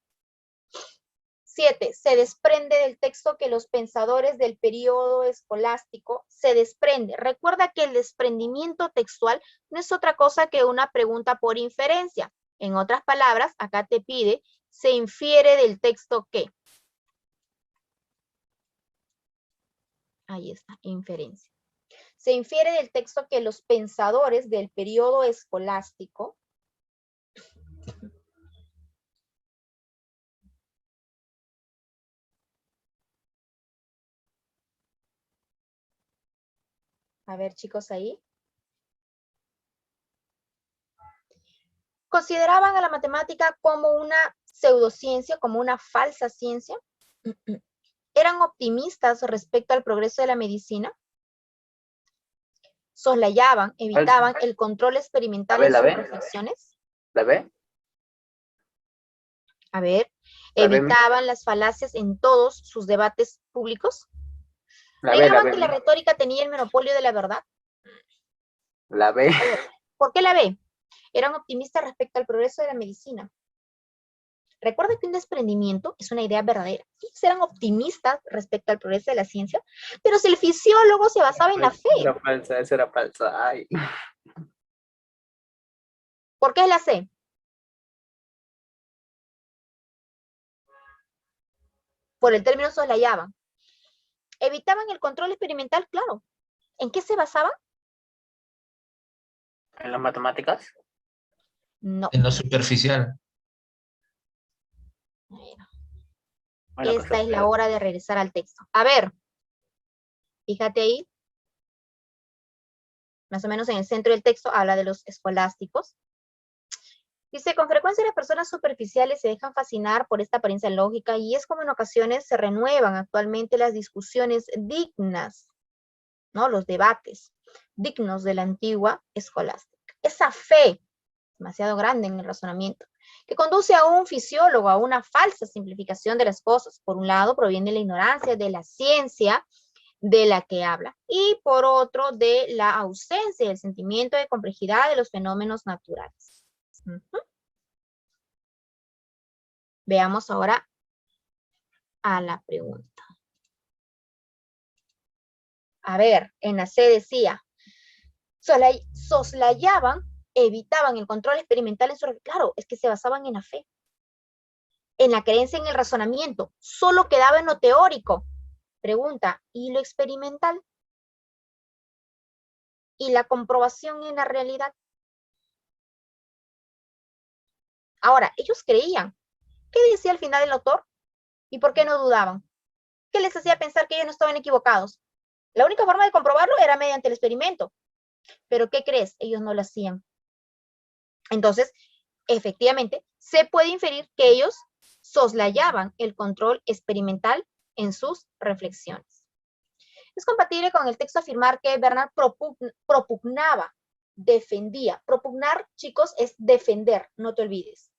7. Se desprende del texto que los pensadores del periodo escolástico se desprende. Recuerda que el desprendimiento textual no es otra cosa que una pregunta por inferencia. En otras palabras, acá te pide, se infiere del texto ¿qué? Ahí está, inferencia. Se infiere del texto que los pensadores del periodo escolástico a ver, chicos, ahí. Consideraban a la matemática como una pseudociencia, como una falsa ciencia. Eran optimistas respecto al progreso de la medicina. Soslayaban, evitaban el control experimental en sus reflexiones. ¿La B? A ver, La B. evitaban las falacias en todos sus debates públicos. La B, Negaban que la retórica tenía el monopolio de la verdad. La B. A ver, ¿por qué la B? Eran optimistas respecto al progreso de la medicina. Recuerda que un desprendimiento es una idea verdadera. Ellos eran optimistas respecto al progreso de la ciencia, pero si el fisiólogo se basaba en la fe. Era falsa, esa era falsa. Ay. ¿Por qué es la C? Por el término soslayaban. Evitaban el control experimental, claro. ¿En qué se basaban? ¿En las matemáticas? No. En lo superficial. Bueno, Esta es la hora de regresar al texto. A ver, fíjate ahí. Más o menos en el centro del texto habla de los escolásticos. Dice, con frecuencia las personas superficiales se dejan fascinar por esta apariencia lógica y es como en ocasiones se renuevan actualmente las discusiones dignas, ¿no? Los debates dignos de la antigua escolástica. Esa fe demasiado grande en el razonamiento, que conduce a un fisiólogo a una falsa simplificación de las cosas. Por un lado, proviene de la ignorancia de la ciencia de la que habla, y por otro, de la ausencia del sentimiento de complejidad de los fenómenos naturales. Veamos ahora a la pregunta. A ver, en la C decía, soslayaban, evitaban el control experimental en su... Claro, es que se basaban en la fe, en la creencia, en el razonamiento. Solo quedaba en lo teórico. Pregunta, ¿y lo experimental? ¿Y la comprobación en la realidad? Ahora, ellos creían. ¿Qué decía al final el autor? ¿Y por qué no dudaban? ¿Qué les hacía pensar que ellos no estaban equivocados? La única forma de comprobarlo era mediante el experimento. Pero ¿qué crees? Ellos no lo hacían. Entonces, efectivamente, se puede inferir que ellos soslayaban el control experimental en sus reflexiones. Es compatible con el texto afirmar que Bernard propugnaba, defendía. Propugnar, chicos, es defender, no te olvides.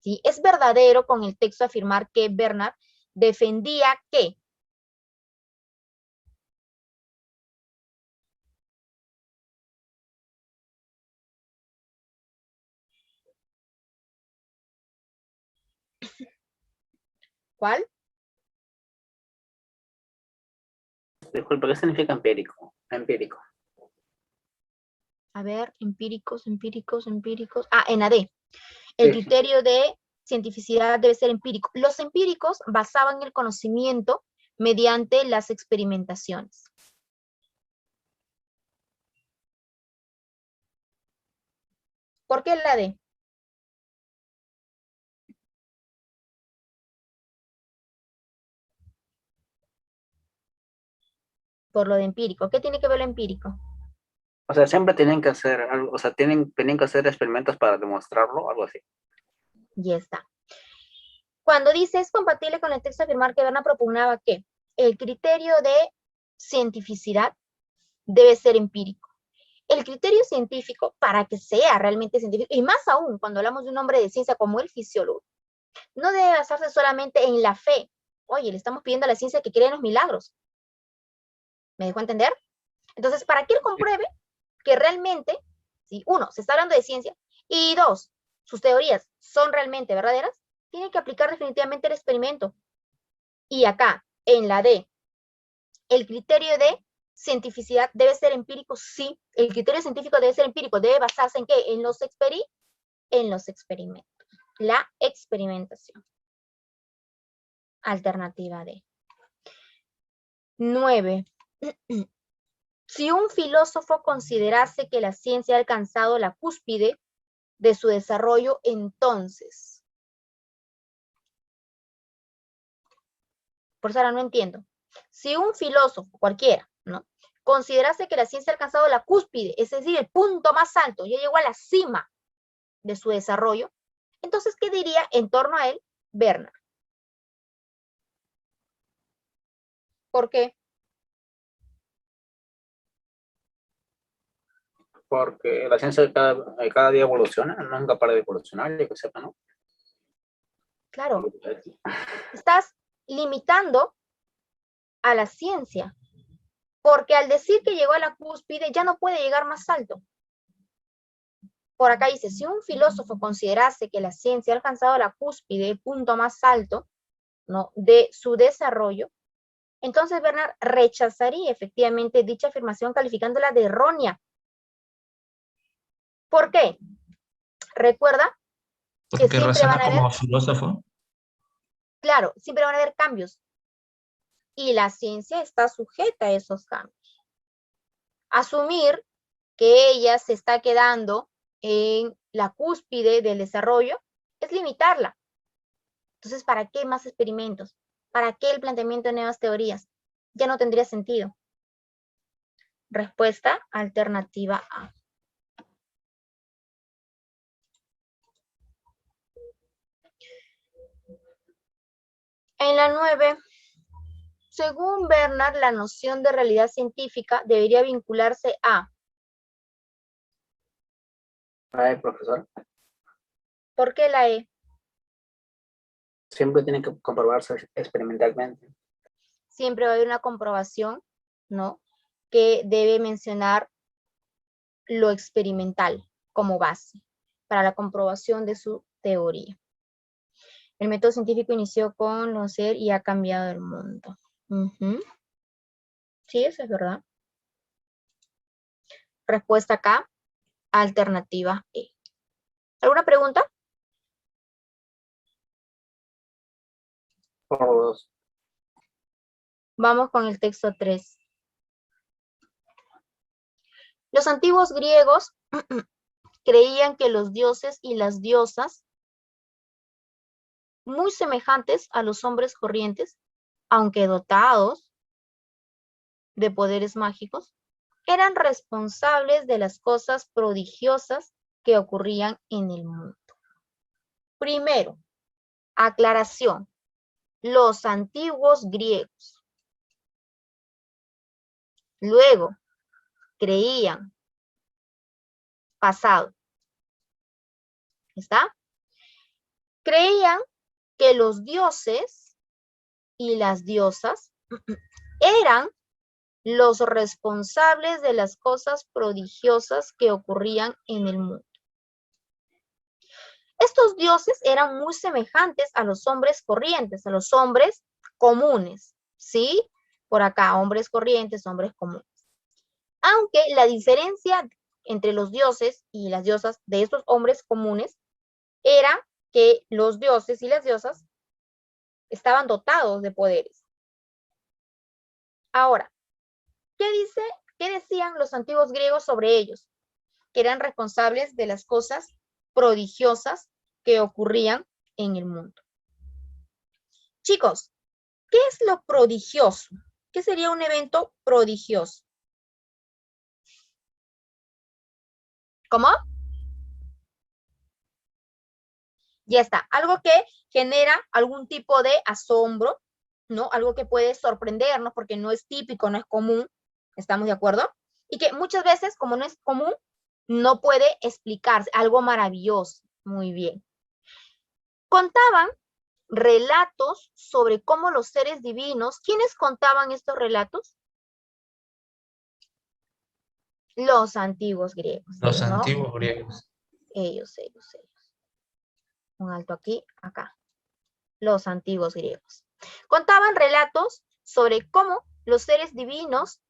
¿Sí? Es verdadero con el texto afirmar que Bernard defendía ¿qué? ¿Cuál? Disculpe, ¿qué significa empírico? Empírico. A ver, empíricos. Ah, en la D. El Sí. criterio de cientificidad debe ser empírico. Los empíricos basaban el conocimiento mediante las experimentaciones. ¿Por qué la D? Por lo de empírico. ¿Qué tiene que ver lo empírico? O sea, siempre tienen que hacer algo, o sea, tienen que hacer experimentos para demostrarlo, algo así. Ya está. Cuando dice es compatible con el texto afirmar que Bernard propugnaba que el criterio de cientificidad debe ser empírico. El criterio científico, para que sea realmente científico, y más aún cuando hablamos de un hombre de ciencia como el fisiólogo, no debe basarse solamente en la fe. Oye, le estamos pidiendo a la ciencia que crea en los milagros. ¿Me dejó entender? Entonces, para que él compruebe que realmente, si uno, se está hablando de ciencia, y dos, sus teorías son realmente verdaderas, tiene que aplicar definitivamente el experimento. Y acá, en la D, el criterio de cientificidad debe ser empírico, sí. El criterio científico debe ser empírico, debe basarse en ¿qué? En los experimentos. La experimentación. Alternativa D. 9. Si un filósofo considerase que la ciencia ha alcanzado la cúspide de su desarrollo, entonces. Por eso ahora no entiendo. Si un filósofo, cualquiera, ¿no? Considerase que la ciencia ha alcanzado la cúspide, es decir, el punto más alto, ya llegó a la cima de su desarrollo, entonces, ¿qué diría en torno a él Bernard? ¿Por qué? Porque la ciencia cada día evoluciona, nunca para de evolucionar, ya que sepa, ¿no? Claro, estás limitando a la ciencia, porque al decir que llegó a la cúspide ya no puede llegar más alto. Por acá dice, si un filósofo considerase que la ciencia ha alcanzado la cúspide, el punto más alto, ¿no? de su desarrollo, entonces Bernard rechazaría efectivamente dicha afirmación calificándola de errónea. ¿Por qué? Recuerda que Porque siempre van razona a haber, como filósofo. claro, siempre van a haber cambios. Y la ciencia está sujeta a esos cambios. Asumir que ella se está quedando en la cúspide del desarrollo es limitarla. Entonces, ¿para qué más experimentos? ¿Para qué el planteamiento de nuevas teorías? Ya no tendría sentido. Respuesta alternativa A. En la 9, según Bernard, la noción de realidad científica debería vincularse a... Ay, profesor, ¿Por qué la E? siempre tiene que comprobarse experimentalmente. Siempre va a haber una comprobación, ¿no? Que debe mencionar lo experimental como base para la comprobación de su teoría. El método científico inició con los ser y ha cambiado el mundo. Ujú. Sí, eso es verdad. Respuesta acá, alternativa E. ¿Alguna pregunta? Por dos. Vamos con el texto 3. Los antiguos griegos creían que los dioses y las diosas, muy semejantes a los hombres corrientes, aunque dotados de poderes mágicos, eran responsables de las cosas prodigiosas que ocurrían en el mundo. Primero, aclaración. Los antiguos griegos. Luego, creían. Pasado. ¿Está? Creían que los dioses y las diosas eran los responsables de las cosas prodigiosas que ocurrían en el mundo. Estos dioses eran muy semejantes a los hombres corrientes, a los hombres comunes, ¿sí? Por acá, hombres corrientes, hombres comunes. Aunque la diferencia entre los dioses y las diosas de estos hombres comunes era que los dioses y las diosas estaban dotados de poderes. Ahora, ¿qué decían los antiguos griegos sobre ellos? Que eran responsables de las cosas prodigiosas que ocurrían en el mundo. Chicos, ¿qué es lo prodigioso? ¿Qué sería un evento prodigioso? ¿Cómo? Ya está, algo que genera algún tipo de asombro, ¿no? Algo que puede sorprendernos porque no es típico, no es común, ¿estamos de acuerdo? Y que muchas veces, como no es común, no puede explicarse, algo maravilloso. Muy bien. Contaban relatos sobre cómo los seres divinos, ¿quiénes contaban estos relatos? Los antiguos griegos. Los ¿no? antiguos griegos. Ellos. Un alto aquí, acá. Los antiguos griegos. Contaban relatos sobre cómo los seres divinos,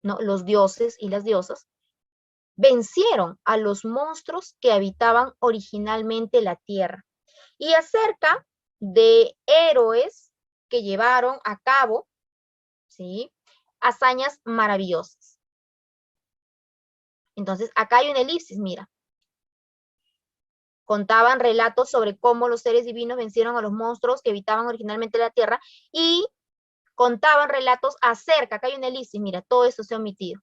¿no? Los dioses y las diosas, vencieron a los monstruos que habitaban originalmente la tierra. Y acerca de héroes que llevaron a cabo, ¿sí? Hazañas maravillosas. Entonces, acá hay una elipsis, mira. Contaban relatos sobre cómo los seres divinos vencieron a los monstruos que habitaban originalmente la tierra y contaban relatos acerca, acá hay una elipsis, mira, todo esto se ha omitido,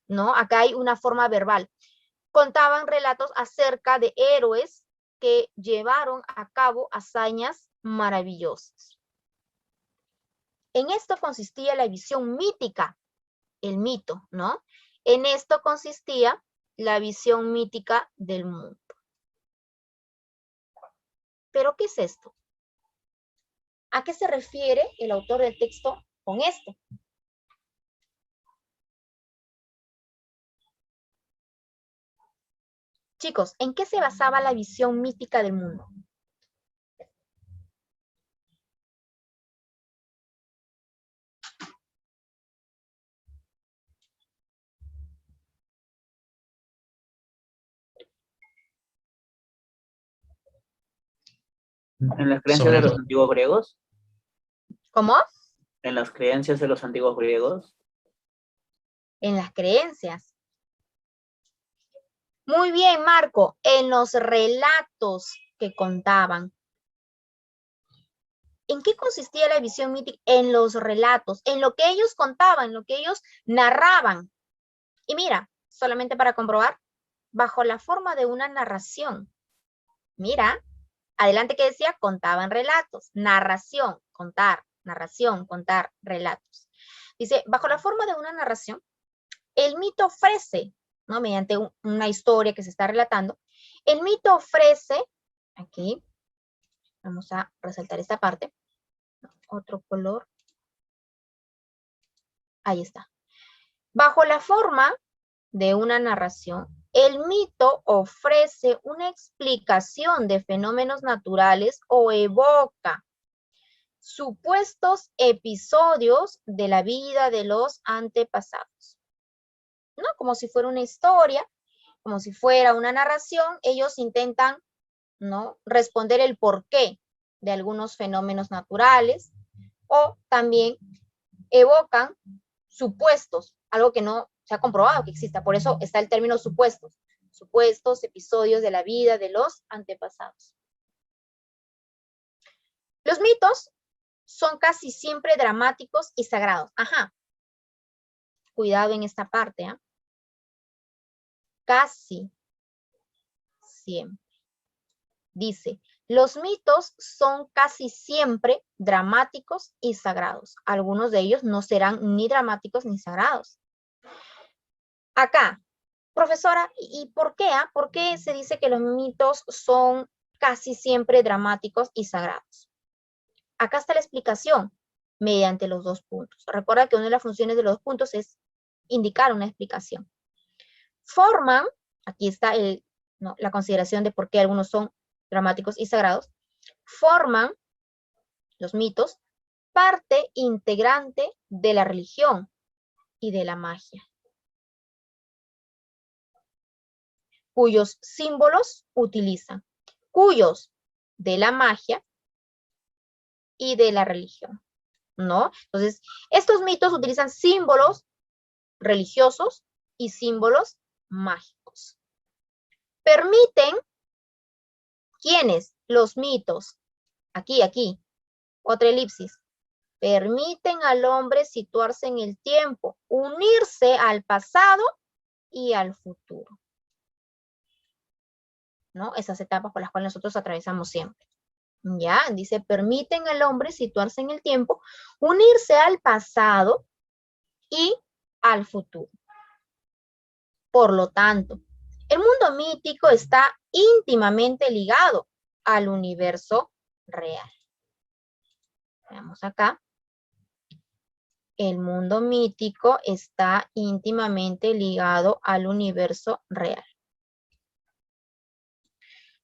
¿no? Acá hay una forma verbal. Contaban relatos acerca de héroes que llevaron a cabo hazañas maravillosas. En esto consistía la visión mítica, el mito, ¿no? En esto consistía la visión mítica del mundo. ¿Pero qué es esto? ¿A qué se refiere el autor del texto con esto? Chicos, ¿en qué se basaba la visión mítica del mundo? En las creencias de los antiguos griegos. ¿Cómo? En las creencias de los antiguos griegos. En las creencias. Muy bien, Marco. En los relatos que contaban. ¿En qué consistía la visión mítica? En los relatos, en lo que ellos contaban, en lo que ellos narraban. Y mira, solamente para comprobar, bajo la forma de una narración. Mira, adelante que decía, contaban relatos, narración, contar, relatos. Dice, bajo la forma de una narración, el mito ofrece, ¿no? Mediante una historia que se está relatando, el mito ofrece, aquí, vamos a resaltar esta parte, otro color, ahí está. Bajo la forma de una narración, El mito ofrece una explicación de fenómenos naturales o evoca supuestos episodios de la vida de los antepasados, ¿no? Como si fuera una historia, como si fuera una narración, ellos intentan, ¿no?, responder el porqué de algunos fenómenos naturales, o también evocan supuestos, algo que no se ha comprobado que exista, por eso está el término supuestos, episodios de la vida de los antepasados. Los mitos son casi siempre dramáticos y sagrados. Ajá. Cuidado en esta parte, ¿eh? Casi siempre. Dice, los mitos son casi siempre dramáticos y sagrados. Algunos de ellos no serán ni dramáticos ni sagrados. Acá, profesora, ¿y por qué? ¿Por qué se dice que los mitos son casi siempre dramáticos y sagrados? Acá está la explicación mediante los dos puntos. Recuerda que una de las funciones de los dos puntos es indicar una explicación. Forman, aquí está la consideración de por qué algunos son dramáticos y sagrados, forman los mitos parte integrante de la religión y de la magia, cuyos símbolos utilizan, cuyos de la magia y de la religión, ¿no? Entonces, estos mitos utilizan símbolos religiosos y símbolos mágicos. Permiten, ¿quiénes? Los mitos. Aquí, otra elipsis. Permiten al hombre situarse en el tiempo, unirse al pasado y al futuro, ¿no? Esas etapas por las cuales nosotros atravesamos siempre. Ya, dice, permiten al hombre situarse en el tiempo, unirse al pasado y al futuro. Por lo tanto, el mundo mítico está íntimamente ligado al universo real. Veamos acá. El mundo mítico está íntimamente ligado al universo real.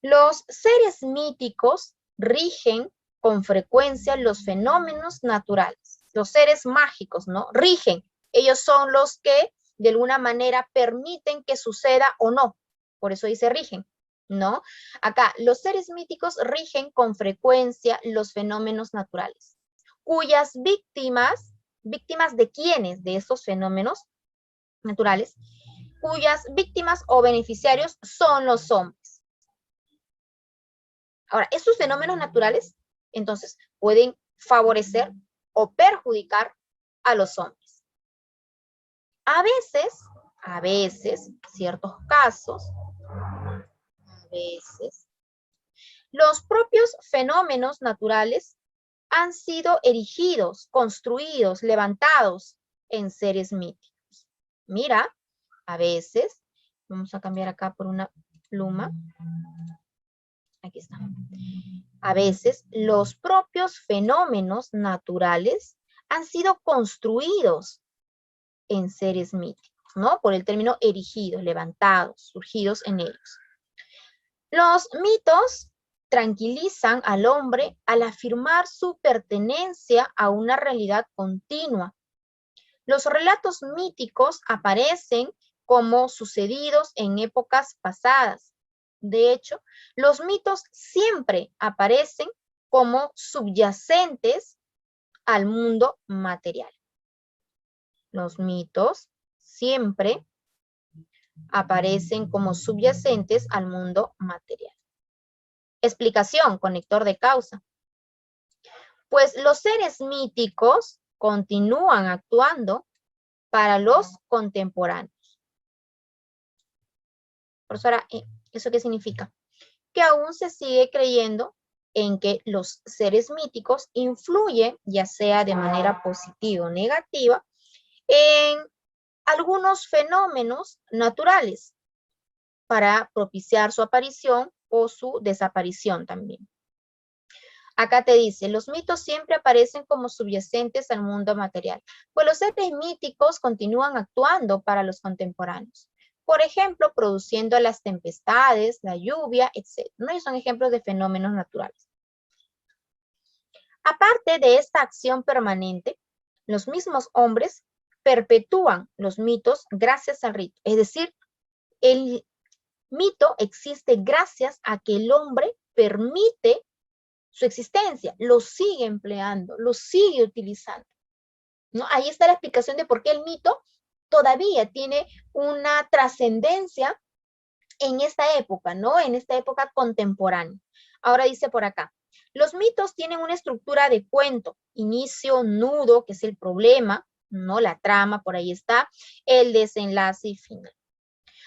Los seres míticos rigen con frecuencia los fenómenos naturales. Los seres mágicos, ¿no? Rigen. Ellos son los que de alguna manera permiten que suceda o no. Por eso dice rigen, ¿no? Acá, los seres míticos rigen con frecuencia los fenómenos naturales, cuyas víctimas de quiénes, de esos fenómenos naturales, cuyas víctimas o beneficiarios son los hombres. Ahora, estos fenómenos naturales, entonces, pueden favorecer o perjudicar a los hombres. A veces, ciertos casos, los propios fenómenos naturales han sido erigidos, construidos, levantados en seres míticos. Mira, a veces, vamos a cambiar acá por una pluma. Aquí está. A veces, los propios fenómenos naturales han sido construidos en seres míticos, ¿no? Por el término erigidos, levantados, surgidos en ellos. Los mitos tranquilizan al hombre al afirmar su pertenencia a una realidad continua. Los relatos míticos aparecen como sucedidos en épocas pasadas. De hecho, los mitos siempre aparecen como subyacentes al mundo material. Los mitos siempre aparecen como subyacentes al mundo material. Explicación, conector de causa. Pues los seres míticos continúan actuando para los contemporáneos. Profesora, ¿eso qué significa? Que aún se sigue creyendo en que los seres míticos influyen, ya sea de manera positiva o negativa, en algunos fenómenos naturales para propiciar su aparición o su desaparición también. Acá te dice, los mitos siempre aparecen como subyacentes al mundo material, pues los seres míticos continúan actuando para los contemporáneos. Por ejemplo, produciendo las tempestades, la lluvia, etc. ¿No? Ellos son ejemplos de fenómenos naturales. Aparte de esta acción permanente, los mismos hombres perpetúan los mitos gracias al rito. Es decir, el mito existe gracias a que el hombre permite su existencia, lo sigue empleando, lo sigue utilizando, ¿no? Ahí está la explicación de por qué el mito todavía tiene una trascendencia en esta época, ¿no? En esta época contemporánea. Ahora dice por acá, los mitos tienen una estructura de cuento, inicio, nudo, que es el problema, ¿no? La trama, por ahí está, el desenlace y final.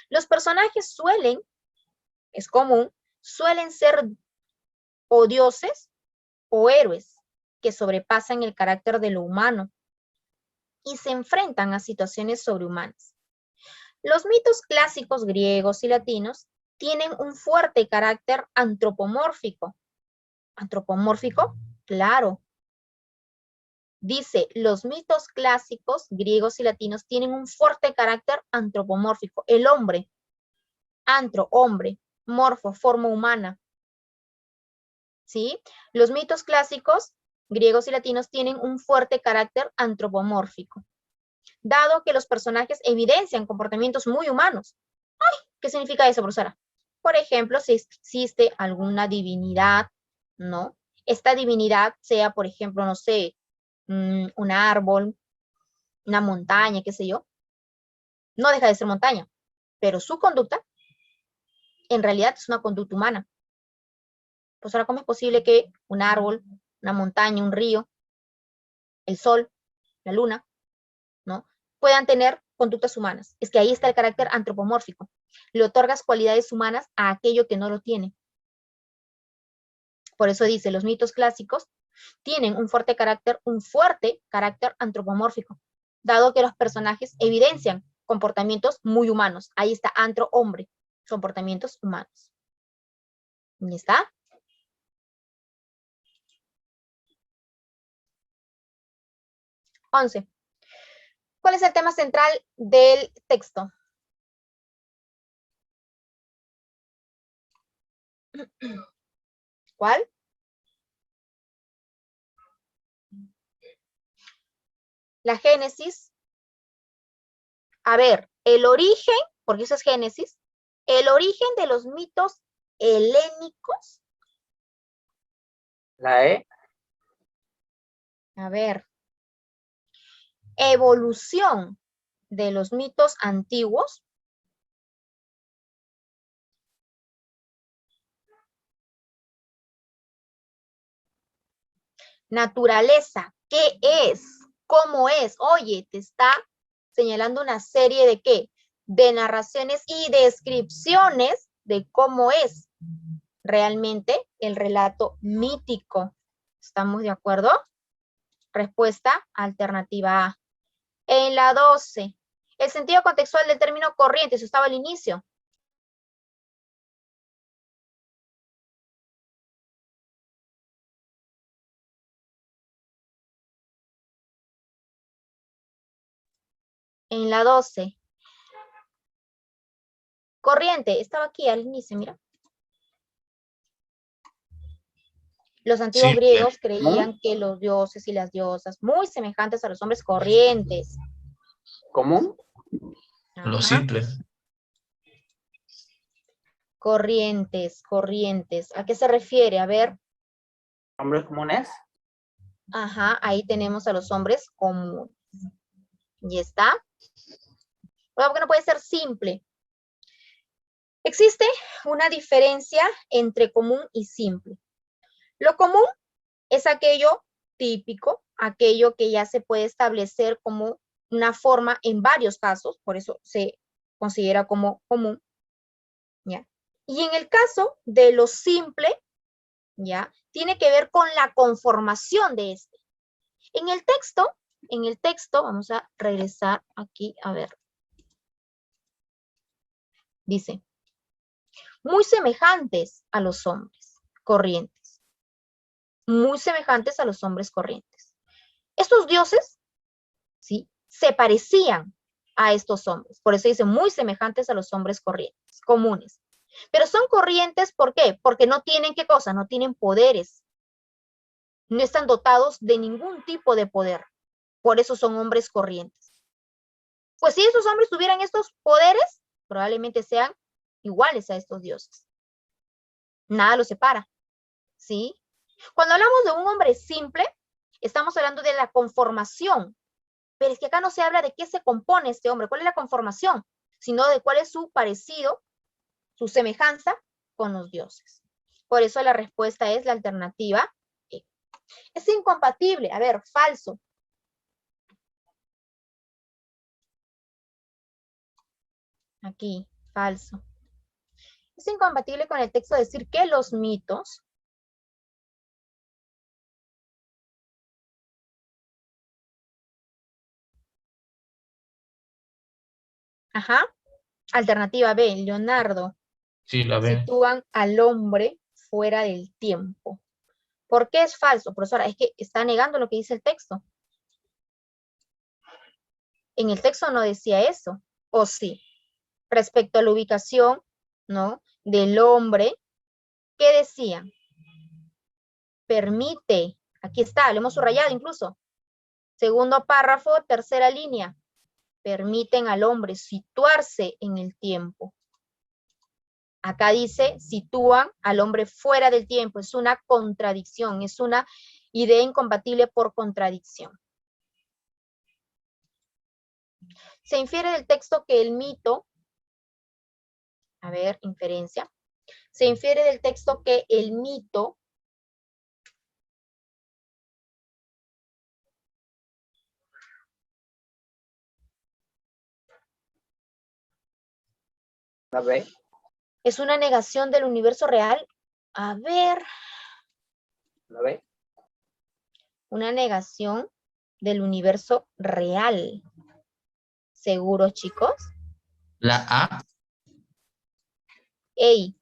Los personajes suelen, es común, suelen ser o dioses o héroes que sobrepasan el carácter de lo humano y se enfrentan a situaciones sobrehumanas. Los mitos clásicos griegos y latinos tienen un fuerte carácter antropomórfico. ¿Antropomórfico? Claro. Dice, los mitos clásicos griegos y latinos tienen un fuerte carácter antropomórfico. El hombre, antro, hombre, morfo, forma humana. ¿Sí? Los mitos clásicos griegos y latinos tienen un fuerte carácter antropomórfico, dado que los personajes evidencian comportamientos muy humanos. ¡Ay! ¿Qué significa eso, profesora? Por ejemplo, si existe alguna divinidad, ¿no? Esta divinidad sea, por ejemplo, no sé, un árbol, una montaña, qué sé yo, no deja de ser montaña, pero su conducta en realidad es una conducta humana. Pues ahora, ¿cómo es posible que un árbol, una montaña, un río, el sol, la luna, ¿no? Puedan tener conductas humanas? Es que ahí está el carácter antropomórfico. Le otorgas cualidades humanas a aquello que no lo tiene. Por eso dice, los mitos clásicos tienen un fuerte carácter antropomórfico, dado que los personajes evidencian comportamientos muy humanos. Ahí está antro, hombre, comportamientos humanos. ¿Y está? Once. ¿Cuál es el tema central del texto? ¿Cuál? La Génesis. A ver, el origen, porque eso es Génesis, el origen de los mitos helénicos. La E. A ver, evolución de los mitos antiguos. Naturaleza, ¿qué es? ¿Cómo es? Oye, te está señalando una serie de ¿qué? De narraciones y descripciones de cómo es realmente el relato mítico. ¿Estamos de acuerdo? Respuesta alternativa A. En la 12, el sentido contextual del término corriente, eso estaba al inicio. En la 12. Corriente, estaba aquí al inicio, mira. Los antiguos Simple. griegos creían que los dioses y las diosas, muy semejantes a los hombres corrientes. ¿Común? Lo Ajá. simple. Corrientes, corrientes. ¿A qué se refiere? A ver. ¿Hombres comunes? Ajá, ahí tenemos a los hombres comunes. ¿Y está? ¿Por qué no puede ser simple? Existe una diferencia entre común y simple. Lo común es aquello típico, aquello que ya se puede establecer como una forma en varios casos, por eso se considera como común, ¿ya? Y en el caso de lo simple, ¿ya? Tiene que ver con la conformación de este. En el texto, vamos a regresar aquí, a ver. Dice, muy semejantes a los hombres corrientes. Muy semejantes a los hombres corrientes. Estos dioses, ¿sí? Se parecían a estos hombres. Por eso dice muy semejantes a los hombres corrientes, comunes. Pero son corrientes, ¿por qué? Porque no tienen, ¿qué cosa? No tienen poderes. No están dotados de ningún tipo de poder. Por eso son hombres corrientes. Pues si esos hombres tuvieran estos poderes, probablemente sean iguales a estos dioses. Nada los separa, ¿sí? Cuando hablamos de un hombre simple, estamos hablando de la conformación. Pero es que acá no se habla de qué se compone este hombre, cuál es la conformación, sino de cuál es su parecido, su semejanza con los dioses. Por eso la respuesta es la alternativa E. Es incompatible, a ver, falso. Aquí, falso. Es incompatible con el texto decir que los mitos alternativa B, Leonardo, Sí, la B. sitúan al hombre fuera del tiempo. ¿Por qué es falso, profesora? Es que está negando lo que dice el texto. En el texto no decía eso, ¿o sí? Respecto a la ubicación, ¿no?, del hombre, ¿qué decía? Permite, aquí está, lo hemos subrayado incluso. Segundo párrafo, tercera línea. Permiten al hombre situarse en el tiempo. Acá dice, sitúan al hombre fuera del tiempo. Es una contradicción, es una idea incompatible por contradicción. Se infiere del texto que el mito, a ver, inferencia. Se infiere del texto que el mito ¿La B? es una negación del universo real. A ver, ¿La B? una negación del universo real. ¿Seguros, chicos? La A. Ey,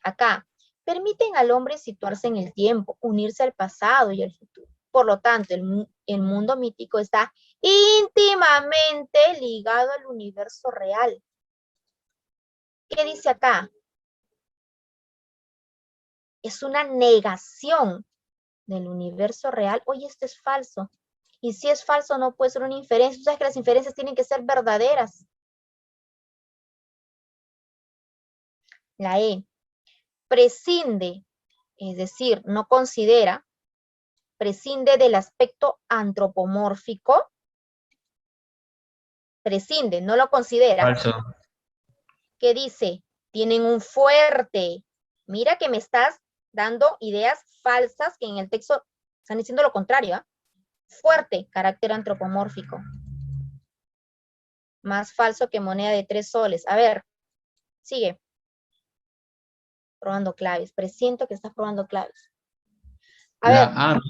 acá, permiten al hombre situarse en el tiempo, unirse al pasado y al futuro. Por lo tanto, el mundo mítico está íntimamente ligado al universo real. ¿Qué dice acá? Es una negación del universo real. Oye, esto es falso. Y si es falso, no puede ser una inferencia. Tú sabes que las inferencias tienen que ser verdaderas. La E. Prescinde, es decir, no considera, prescinde del aspecto antropomórfico. Prescinde, no lo considera. Falso. ¿Qué dice? Tienen un fuerte. Mira que me estás dando ideas falsas que en el texto están diciendo lo contrario, ¿eh? Fuerte carácter antropomórfico. Más falso que moneda de 3 soles. A ver, sigue. Probando claves. Presiento que estás probando claves. A La ver, A.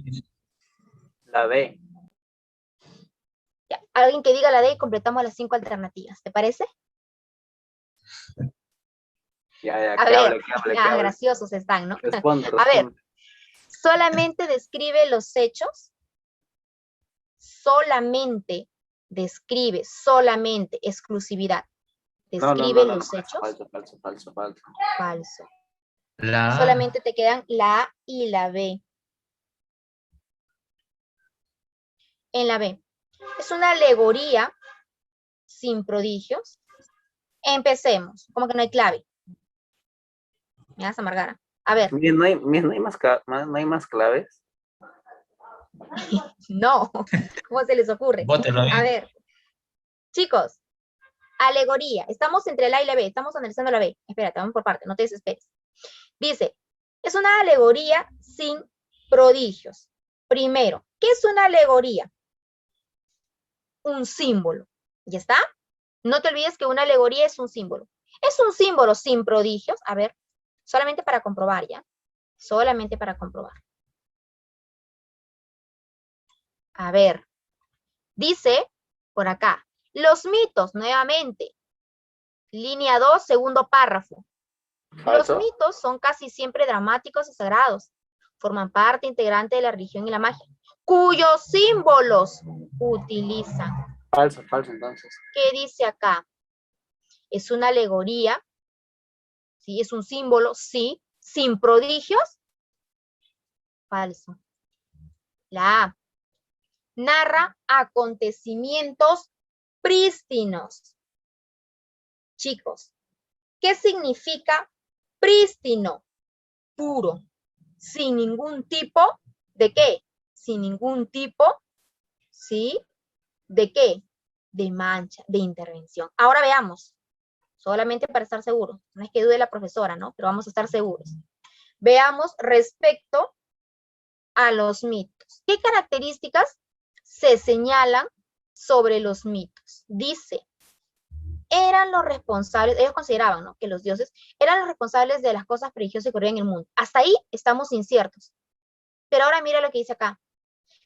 La B. ya, alguien que diga la D y completamos las 5 alternativas. ¿Te parece? Ya, A que ver, hable, que hable, que ya, hable. graciosos están, ¿no? Responde, A ver, responde. solamente describe los hechos. Solamente describe, solamente, exclusividad. Describe los hechos. Falso. Falso. La A. Solamente te quedan la A y la B. En la B. Es una alegoría sin prodigios. Empecemos. Como que no hay clave. Me vas a amargar. A ver. Miren, no hay más claves. No. ¿Cómo se les ocurre? Bótelo ahí. A ver. Chicos. Alegoría. Estamos entre la A y la B. Estamos analizando la B. Espérate, vamos por parte. No te desesperes. Dice. Es una alegoría sin prodigios. Primero, ¿qué es una alegoría? Un símbolo. ¿Ya está? No te olvides que una alegoría es un símbolo. Es un símbolo sin prodigios. A ver, solamente para comprobar, ¿ya? Solamente para comprobar. A ver. Dice por acá. Los mitos, nuevamente. Línea 2, segundo párrafo. Falso. Los mitos son casi siempre dramáticos y sagrados. Forman parte integrante de la religión y la magia, cuyos símbolos utilizan. Falso, falso entonces. ¿Qué dice acá? ¿Es una alegoría? ¿Sí? ¿Es un símbolo? Sí. ¿Sin prodigios? Falso. La A. Narra acontecimientos prístinos. Chicos, ¿qué significa prístino? Puro. Sin ningún tipo de ¿qué? Sin ningún tipo, ¿sí? ¿De qué? De mancha, de intervención. Ahora veamos, solamente para estar seguros. No es que dude la profesora, ¿no? Pero vamos a estar seguros. Veamos respecto a los mitos. ¿Qué características se señalan sobre los mitos? Dice, eran los responsables, ellos consideraban, ¿no?, que los dioses eran los responsables de las cosas prodigiosas que ocurrían en el mundo. Hasta ahí estamos inciertos. Pero ahora mira lo que dice acá.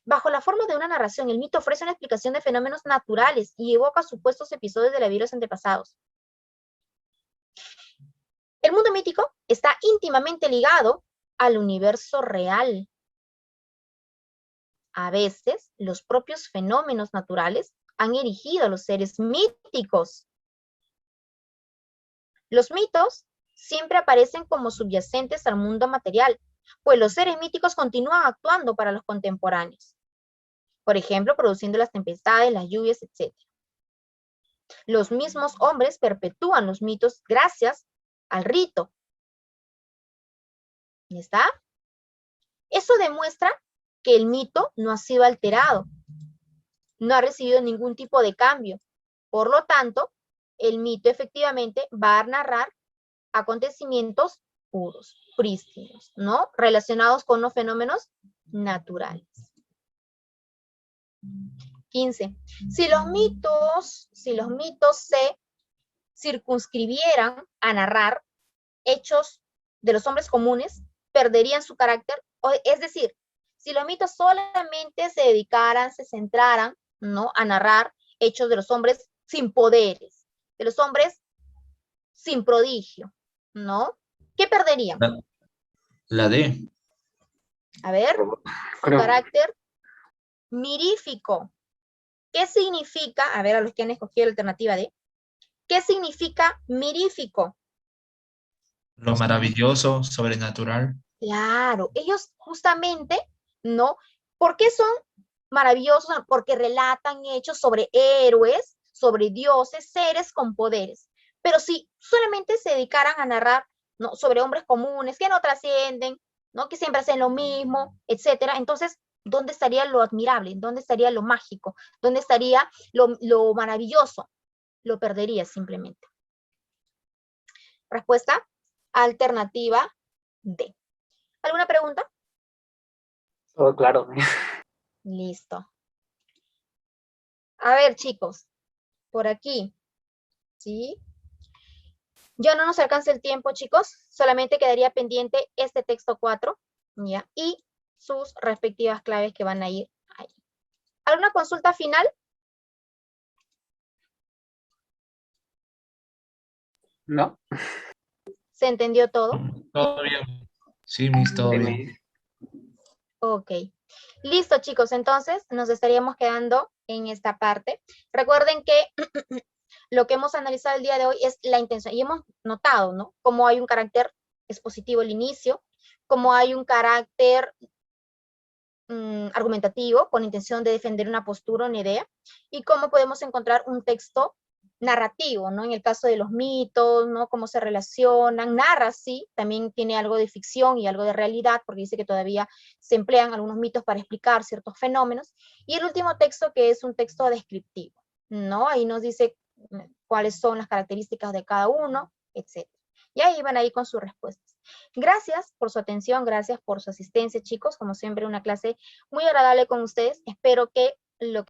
Bajo la forma de una narración, el mito ofrece una explicación de fenómenos naturales y evoca supuestos episodios de la vida de los antepasados. El mundo mítico está íntimamente ligado al universo real. A veces, los propios fenómenos naturales han erigido a los seres míticos. Los mitos siempre aparecen como subyacentes al mundo material, pues los seres míticos continúan actuando para los contemporáneos. Por ejemplo, produciendo las tempestades, las lluvias, etc. Los mismos hombres perpetúan los mitos gracias al rito. ¿Está? Eso demuestra que el mito no ha sido alterado, no ha recibido ningún tipo de cambio. Por lo tanto, el mito efectivamente va a narrar acontecimientos puros, prístinos, ¿no? Relacionados con los fenómenos naturales. 15. Si los mitos se circunscribieran a narrar hechos de los hombres comunes, perderían su carácter. Es decir, si los mitos solamente se dedicaran, se centraran, ¿no?, a narrar hechos de los hombres sin poderes, de los hombres sin prodigio, ¿no? ¿Qué perderían? La D. A ver, su carácter mirífico. ¿Qué significa? A ver, a los que han escogido la alternativa D. ¿Qué significa mirífico? Lo maravilloso, sobrenatural. Claro, ellos justamente, ¿no? ¿Por qué son maravillosos? Porque relatan hechos sobre héroes, sobre dioses, seres con poderes. Pero si solamente se dedicaran a narrar, ¿no?, sobre hombres comunes que no trascienden, ¿no?, que siempre hacen lo mismo, etcétera, entonces, ¿dónde estaría lo admirable? ¿Dónde estaría lo mágico? ¿Dónde estaría lo maravilloso? Lo perdería simplemente. Respuesta alternativa D. ¿Alguna pregunta? Todo claro. Listo. A ver, chicos, por aquí, ¿sí? Ya no nos alcanza el tiempo, chicos. Solamente quedaría pendiente este texto 4, ¿ya? Y sus respectivas claves que van a ir ahí. ¿Alguna consulta final? ¿No? ¿Se entendió todo? Todo bien. Sí, Miss, todo bien. Ok. Listo, chicos. Entonces, nos estaríamos quedando en esta parte. Recuerden que lo que hemos analizado el día de hoy es la intención. Y hemos notado, ¿no?, cómo hay un carácter expositivo al inicio, cómo hay un carácter argumentativo con intención de defender una postura, una idea, y cómo podemos encontrar un texto narrativo, ¿no? En el caso de los mitos, ¿no?, cómo se relacionan, narra, sí, también tiene algo de ficción y algo de realidad, porque dice que todavía se emplean algunos mitos para explicar ciertos fenómenos, y el último texto, que es un texto descriptivo, ¿no? Ahí nos dice cuáles son las características de cada uno, etc. Y ahí van a ir con sus respuestas. Gracias por su atención, gracias por su asistencia, chicos. Como siempre, una clase muy agradable con ustedes. Espero que lo que